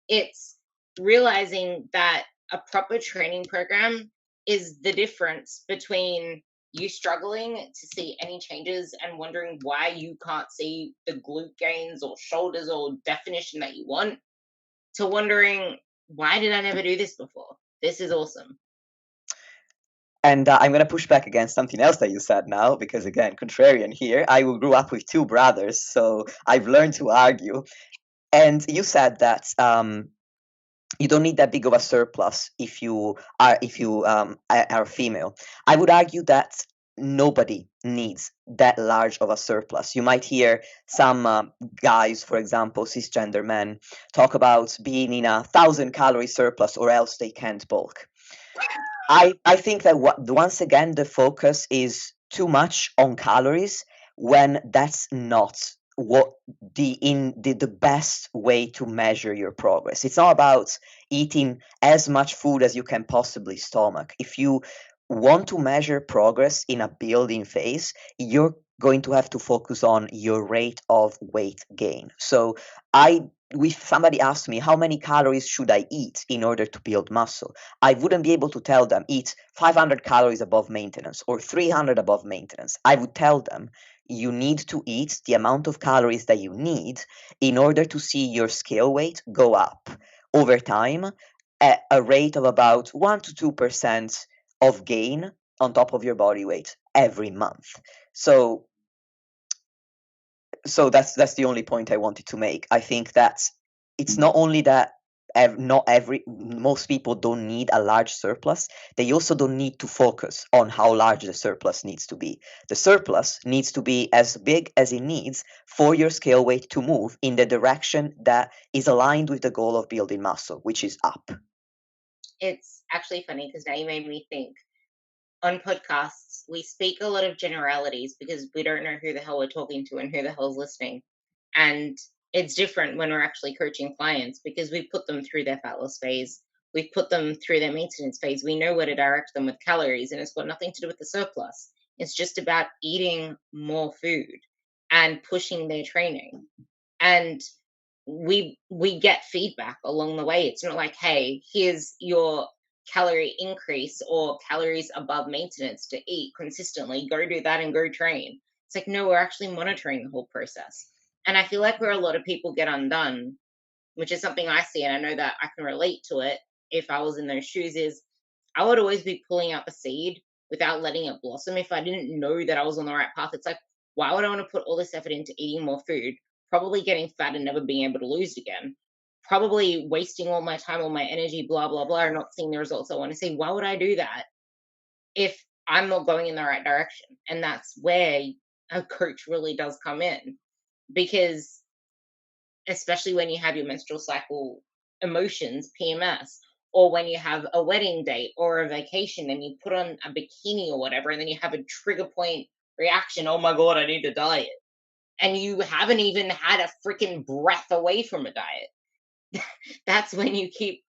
It's realizing that a proper training program is the difference between you struggling to see any changes and wondering why you can't see the glute gains or shoulders or definition that you want, to wondering, why did I never do this before? This is awesome. And I'm going to push back against something else that you said now, because again, contrarian here. I grew up with two brothers, so I've learned to argue. And you said that you don't need that big of a surplus if you are female. I would argue that nobody needs that large of a surplus. You might hear some guys, for example, cisgender men, talk about being in 1,000 calorie surplus or else they can't bulk. I think that once again the focus is too much on calories when that's not what the best way to measure your progress. It's not about eating as much food as you can possibly stomach. If you want to measure progress in a building phase, you're going to have to focus on your rate of weight gain. So I if somebody asked me how many calories should I eat in order to build muscle, I wouldn't be able to tell them eat 500 calories above maintenance or 300 above maintenance. I would tell them you need to eat the amount of calories that you need in order to see your scale weight go up over time at a rate of about 1 to 2% of gain on top of your body weight every month. So that's the only point I wanted to make. I think that it's not only that most people don't need a large surplus, they also don't need to focus on how large the surplus needs to be. The surplus needs to be as big as it needs for your scale weight to move in the direction that is aligned with the goal of building muscle, which is up. It's actually funny because now you made me think. On podcasts, we speak a lot of generalities because we don't know who the hell we're talking to and who the hell's listening. And it's different when we're actually coaching clients because we put them through their fat loss phase. We put them through their maintenance phase. We know where to direct them with calories, and it's got nothing to do with the surplus. It's just about eating more food and pushing their training. And we get feedback along the way. It's not like, hey, here's your calorie increase or calories above maintenance to eat consistently, go do that and go train. It's like, no, we're actually monitoring the whole process. And I feel like where a lot of people get undone, which is something I see and I know that I can relate to it if I was in those shoes, is I would always be pulling out the seed without letting it blossom if I didn't know that I was on the right path. It's like, why would I want to put all this effort into eating more food, probably getting fat and never being able to lose again, probably wasting all my time, all my energy, blah, blah, blah, and not seeing the results I want to see? Why would I do that if I'm not going in the right direction? And that's where a coach really does come in, because especially when you have your menstrual cycle emotions, PMS, or when you have a wedding date or a vacation and you put on a bikini or whatever, and then you have a trigger point reaction, oh my God, I need to diet. And you haven't even had a freaking breath away from a diet. That's when you keep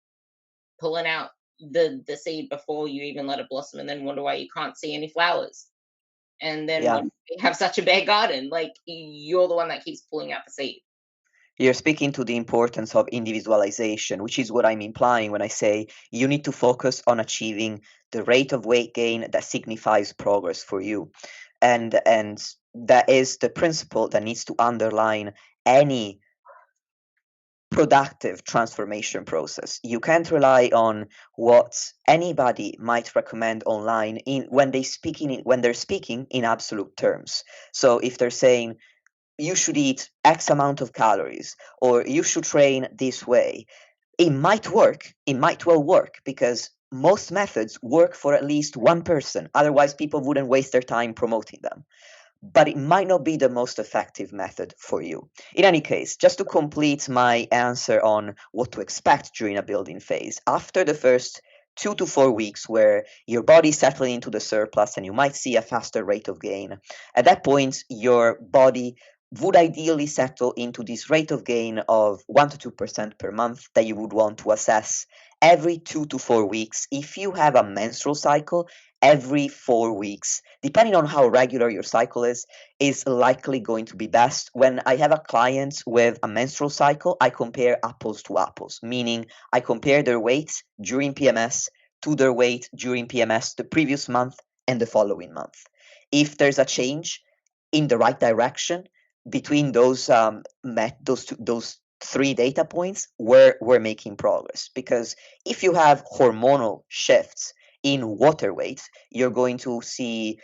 pulling out the seed before you even let it blossom, and then wonder why you can't see any flowers. And then Yeah. when you have such a bad garden, like you're the one that keeps pulling out the seed. You're speaking to the importance of individualization, which is what I'm implying when I say you need to focus on achieving the rate of weight gain that signifies progress for you. And that is the principle that needs to underline any productive transformation process. You can't rely on what anybody might recommend online when they're speaking in absolute terms. So if they're saying you should eat X amount of calories or you should train this way, it might work. It might well work because most methods work for at least one person. Otherwise, people wouldn't waste their time promoting them. But it might not be the most effective method for you. In any case, just to complete my answer on what to expect during a building phase, after the first 2 to 4 weeks where your body's settling into the surplus and you might see a faster rate of gain, at that point, your body would ideally settle into this rate of gain of 1 to 2% per month that you would want to assess every 2 to 4 weeks. If you have a menstrual cycle, every 4 weeks, depending on how regular your cycle is likely going to be best. When I have a client with a menstrual cycle, I compare apples to apples, meaning I compare their weight during PMS to their weight during PMS the previous month and the following month. If there's a change in the right direction between those three data points, we're making progress. Because if you have hormonal shifts in water weight, you're going to see,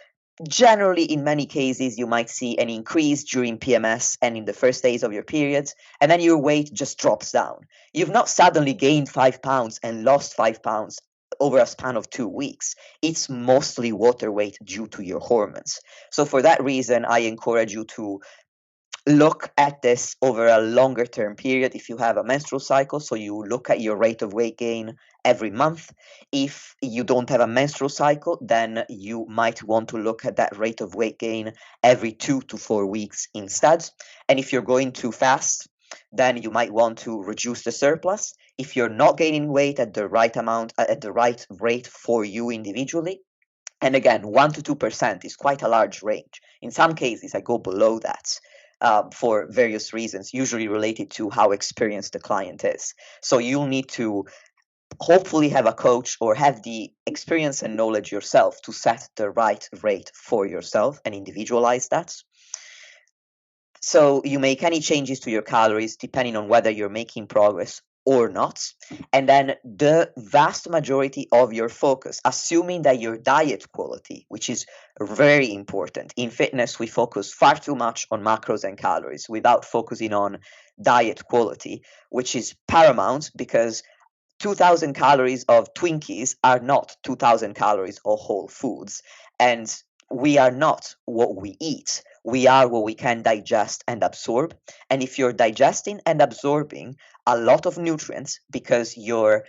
generally in many cases, you might see an increase during PMS and in the first days of your periods, and then your weight just drops down. You've not suddenly gained 5 pounds and lost 5 pounds over a span of 2 weeks. It's mostly water weight due to your hormones. So for that reason, I encourage you to look at this over a longer term period. If you have a menstrual cycle, so you look at your rate of weight gain every month. If you don't have a menstrual cycle, then you might want to look at that rate of weight gain every 2 to 4 weeks instead. And if you're going too fast, then you might want to reduce the surplus. If you're not gaining weight at the right amount, at the right rate for you individually, and again, 1 to 2% is quite a large range. In some cases, I go below that for various reasons, usually related to how experienced the client is. So you'll need to hopefully have a coach or have the experience and knowledge yourself to set the right rate for yourself and individualize that. So you make any changes to your calories depending on whether you're making progress or not. And then the vast majority of your focus, assuming that your diet quality, which is very important. In fitness, we focus far too much on macros and calories without focusing on diet quality, which is paramount, because 2,000 calories of Twinkies are not 2,000 calories of whole foods. And we are not what we eat. We are what we can digest and absorb. And if you're digesting and absorbing a lot of nutrients because your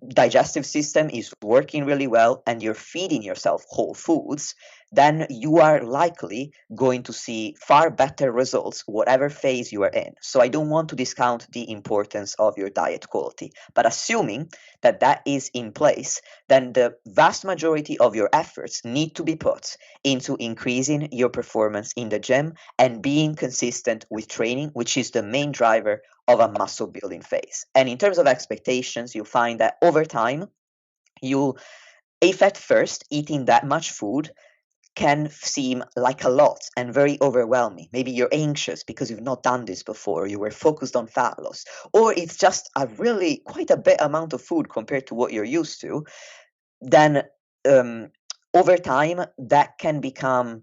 digestive system is working really well and you're feeding yourself whole foods, then you are likely going to see far better results whatever phase you are in. So I don't want to discount the importance of your diet quality, but assuming that that is in place, then the vast majority of your efforts need to be put into increasing your performance in the gym and being consistent with training, which is the main driver of a muscle building phase. And in terms of expectations, you'll find that over time, if at first eating that much food can seem like a lot and very overwhelming. Maybe you're anxious because you've not done this before, you were focused on fat loss, or it's just a really quite a bit amount of food compared to what you're used to, then over time that can become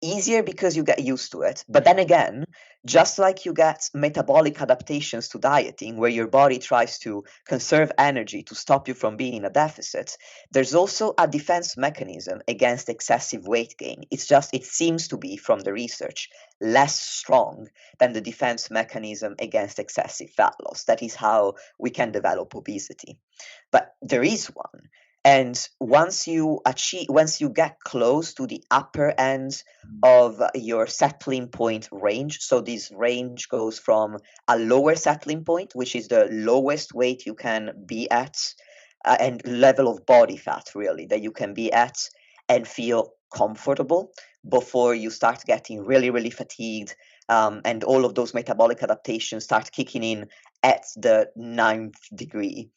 easier because you get used to it. But then again, just like you get metabolic adaptations to dieting, where your body tries to conserve energy to stop you from being in a deficit, there's also a defense mechanism against excessive weight gain. It seems to be, from the research, less strong than the defense mechanism against excessive fat loss. That is how we can develop obesity. But there is one. And once you get close to the upper end of your settling point range, so this range goes from a lower settling point, which is the lowest weight you can be at, and level of body fat really that you can be at and feel comfortable before you start getting really, really fatigued, and all of those metabolic adaptations start kicking in at the 9th degree.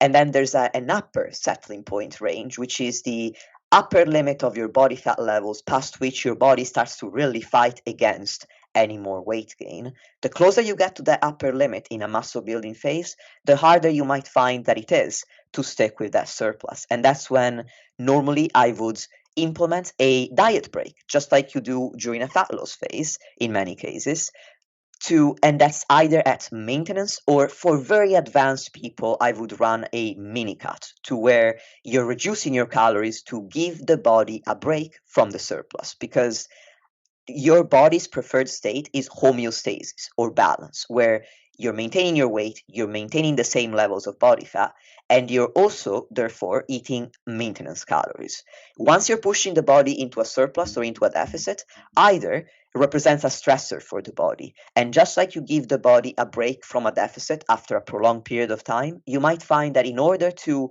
And then there's an upper settling point range, which is the upper limit of your body fat levels, past which your body starts to really fight against any more weight gain. The closer you get to that upper limit in a muscle building phase, the harder you might find that it is to stick with that surplus. And that's when normally I would implement a diet break, just like you do during a fat loss phase in many cases. And that's either at maintenance, or for very advanced people, I would run a mini cut to where you're reducing your calories to give the body a break from the surplus, because your body's preferred state is homeostasis or balance, where you're maintaining your weight, you're maintaining the same levels of body fat, and you're also, therefore, eating maintenance calories. Once you're pushing the body into a surplus or into a deficit, either represents a stressor for the body. And just like you give the body a break from a deficit after a prolonged period of time, you might find that in order to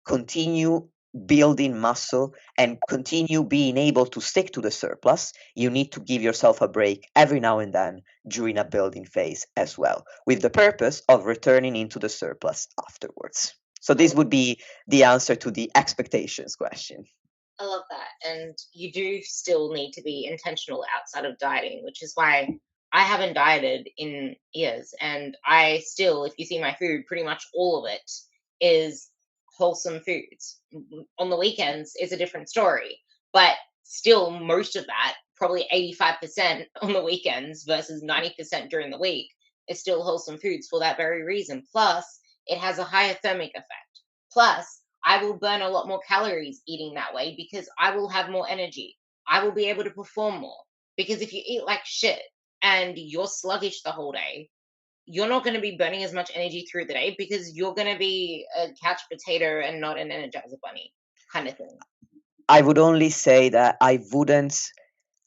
continue building muscle and continue being able to stick to the surplus, you need to give yourself a break every now and then during a building phase as well, with the purpose of returning into the surplus afterwards. So this would be the answer to the expectations question. I love that. And you do still need to be intentional outside of dieting, which is why I haven't dieted in years. And I still, if you see my food, pretty much all of it is wholesome foods. On the weekends, it's a different story. But still, most of that, probably 85% on the weekends versus 90% during the week, is still wholesome foods for that very reason. Plus, it has a higher thermic effect. Plus, I will burn a lot more calories eating that way because I will have more energy. I will be able to perform more. Because if you eat like shit and you're sluggish the whole day, you're not going to be burning as much energy through the day because you're going to be a couch potato and not an energizer bunny kind of thing. I would only say that I wouldn't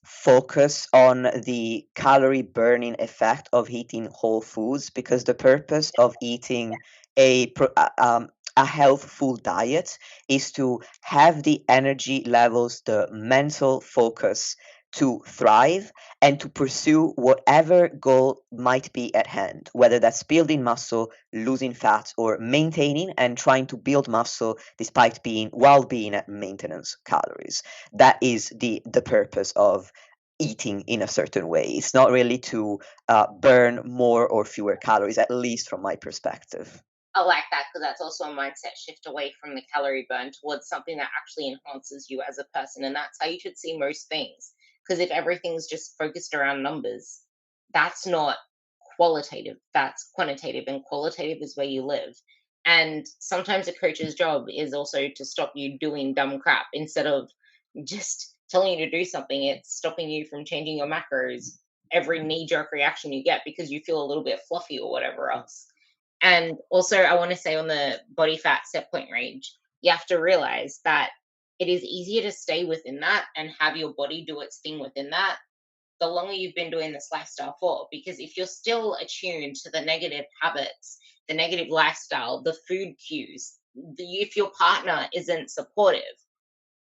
focus on the calorie burning effect of eating whole foods, because the purpose of eating a healthful diet is to have the energy levels, the mental focus to thrive and to pursue whatever goal might be at hand, whether that's building muscle, losing fat, or maintaining and trying to build muscle despite being at maintenance calories. That is the purpose of eating in a certain way. It's not really to burn more or fewer calories, at least from my perspective. I like that because that's also a mindset shift away from the calorie burn towards something that actually enhances you as a person. And that's how you should see most things. Because if everything's just focused around numbers, that's not qualitative, that's quantitative. And qualitative is where you live. And sometimes a coach's job is also to stop you doing dumb crap instead of just telling you to do something. It's stopping you from changing your macros every knee jerk reaction you get because you feel a little bit fluffy or whatever else. And also, I want to say on the body fat set point range, you have to realize that it is easier to stay within that and have your body do its thing within that the longer you've been doing this lifestyle for. Because if you're still attuned to the negative habits, the negative lifestyle, the food cues, if your partner isn't supportive,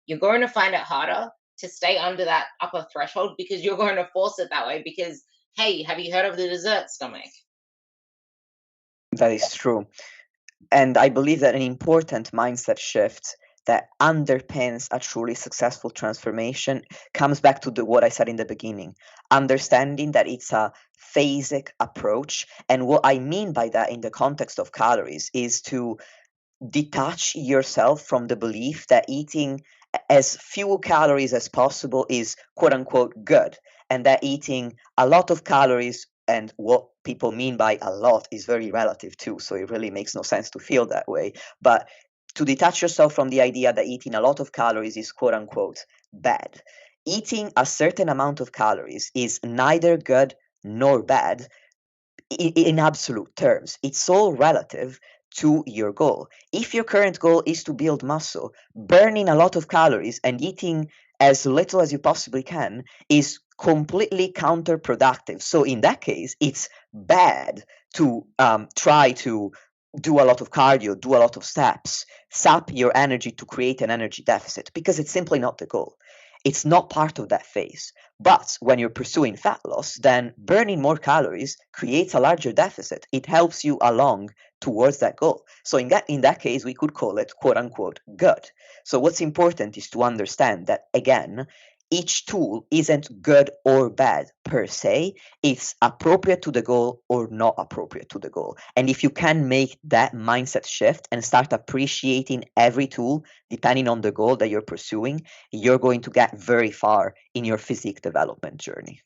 you're going to find it harder to stay under that upper threshold because you're going to force it that way. Because, hey, have you heard of the dessert stomach? That is true. And I believe that an important mindset shift that underpins a truly successful transformation comes back to what I said in the beginning, understanding that it's a phasic approach. And what I mean by that in the context of calories is to detach yourself from the belief that eating as few calories as possible is quote unquote good, and that eating a lot of calories, and what people mean by a lot is very relative too, so it really makes no sense to feel that way. But to detach yourself from the idea that eating a lot of calories is quote unquote bad. Eating a certain amount of calories is neither good nor bad in absolute terms. It's all relative to your goal. If your current goal is to build muscle, burning a lot of calories and eating as little as you possibly can is completely counterproductive. So in that case, it's bad to try to do a lot of cardio, do a lot of steps, sap your energy to create an energy deficit, because it's simply not the goal. It's not part of that phase. But when you're pursuing fat loss, then burning more calories creates a larger deficit. It helps you along towards that goal. So in that case, we could call it quote unquote good. So what's important is to understand that, again, each tool isn't good or bad per se. It's appropriate to the goal or not appropriate to the goal. And if you can make that mindset shift and start appreciating every tool depending on the goal that you're pursuing, you're going to get very far in your physique development journey.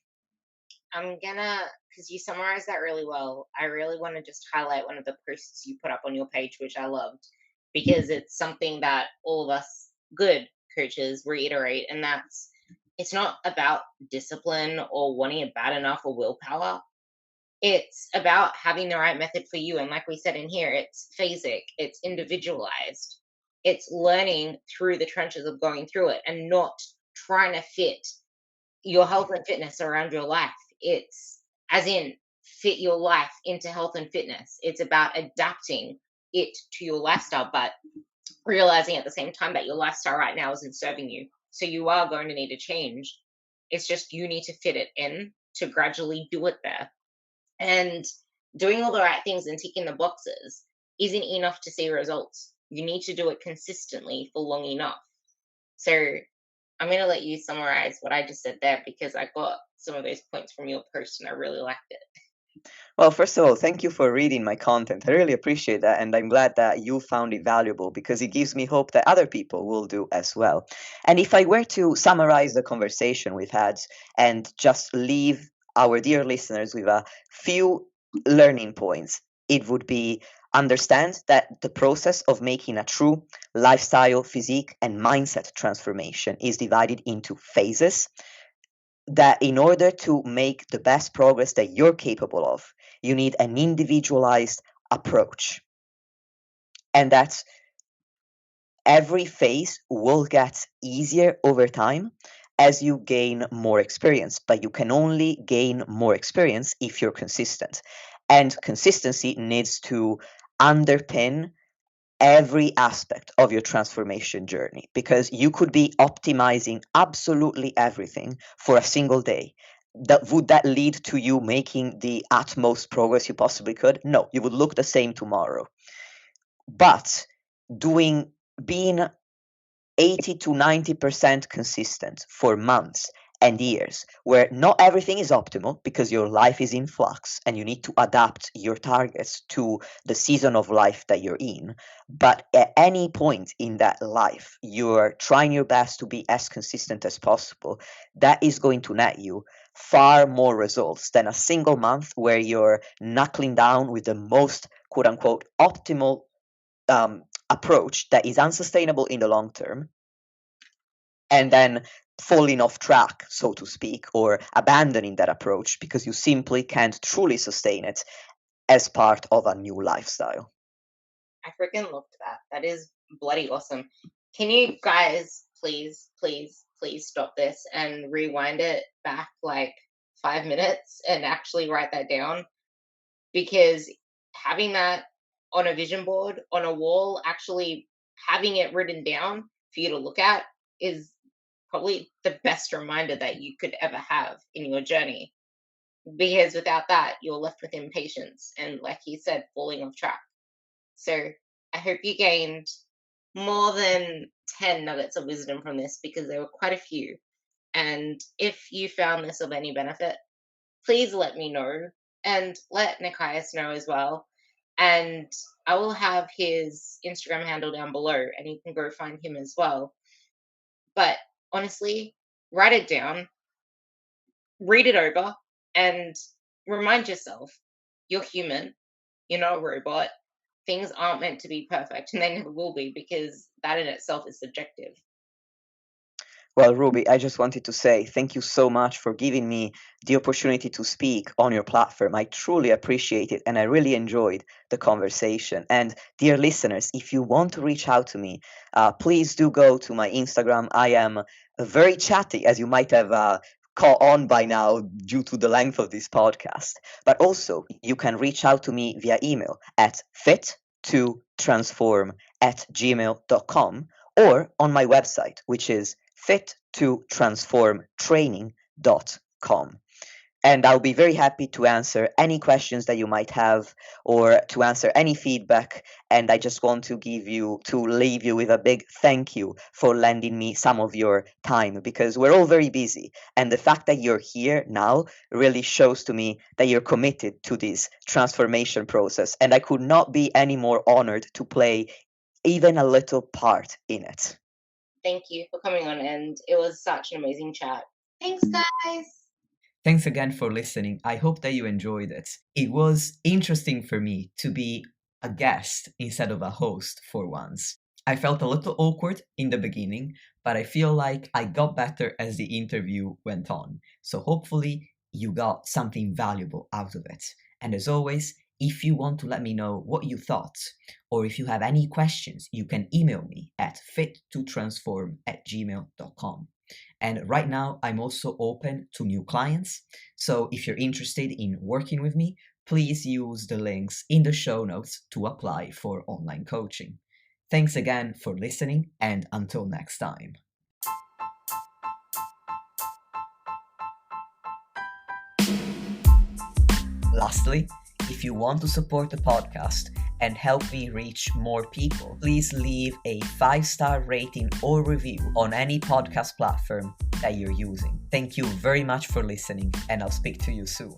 Because you summarized that really well, I really want to just highlight one of the posts you put up on your page, which I loved, because it's something that all of us good coaches reiterate, and that's it's not about discipline or wanting it bad enough or willpower. It's about having the right method for you. And like we said in here, it's phasic, it's individualized, it's learning through the trenches of going through it and not trying to fit your health and fitness around your life. It's as in fit your life into health and fitness. It's about adapting it to your lifestyle, but realizing at the same time that your lifestyle right now isn't serving you. So you are going to need to change. It's just you need to fit it in to gradually do it there. And doing all the right things and ticking the boxes isn't enough to see results. You need to do it consistently for long enough. So I'm going to let you summarize what I just said there because I got some of those points from your post and I really liked it. Well, first of all, thank you for reading my content. I really appreciate that, and I'm glad that you found it valuable because it gives me hope that other people will do as well. And if I were to summarize the conversation we've had and just leave our dear listeners with a few learning points, it would be understand that the process of making a true lifestyle, physique, and mindset transformation is divided into phases, that in order to make the best progress that you're capable of, you need an individualized approach. And that every phase will get easier over time as you gain more experience, but you can only gain more experience if you're consistent. And consistency needs to underpin every aspect of your transformation journey, because you could be optimizing absolutely everything for a single day. Would that lead to you making the utmost progress you possibly could? No, you would look the same tomorrow. But doing being 80 to 90% consistent for months and years, where not everything is optimal because your life is in flux and you need to adapt your targets to the season of life that you're in. But at any point in that life, you're trying your best to be as consistent as possible. That is going to net you far more results than a single month where you're knuckling down with the most quote unquote optimal approach that is unsustainable in the long term, and then falling off track, so to speak, or abandoning that approach because you simply can't truly sustain it as part of a new lifestyle. I freaking loved that. That is bloody awesome. Can you guys please stop this and rewind it back like 5 minutes and actually write that down? Because having that on a vision board, on a wall, actually having it written down for you to look at is probably the best reminder that you could ever have in your journey. Because without that, you're left with impatience and, like you said, falling off track. So I hope you gained more than 10 nuggets of wisdom from this because there were quite a few. And if you found this of any benefit, please let me know and let Nikias know as well. And I will have his Instagram handle down below and you can go find him as well. But honestly, write it down, read it over, and remind yourself you're human, you're not a robot. Things aren't meant to be perfect, and they never will be because that in itself is subjective. Well, Ruby, I just wanted to say thank you so much for giving me the opportunity to speak on your platform. I truly appreciate it and I really enjoyed the conversation. And dear listeners, if you want to reach out to me, please do go to my Instagram. I am very chatty, as you might have caught on by now due to the length of this podcast. But also, you can reach out to me via email at fit2transform@gmail.com, or on my website, which is fit2transformtraining.com. And I'll be very happy to answer any questions that you might have or to answer any feedback. And I just want to leave you with a big thank you for lending me some of your time, because we're all very busy. And the fact that you're here now really shows to me that you're committed to this transformation process. And I could not be any more honored to play even a little part in it. Thank you for coming on, and it was such an amazing chat. Thanks, guys. Thanks again for listening. I hope that you enjoyed it. It was interesting for me to be a guest instead of a host for once. I felt a little awkward in the beginning, but I feel like I got better as the interview went on. So hopefully you got something valuable out of it. And as always, if you want to let me know what you thought, or if you have any questions, you can email me at fit2transform@gmail.com. And right now, I'm also open to new clients. So if you're interested in working with me, please use the links in the show notes to apply for online coaching. Thanks again for listening, and until next time. Lastly, if you want to support the podcast and help me reach more people, please leave a 5-star rating or review on any podcast platform that you're using. Thank you very much for listening, and I'll speak to you soon.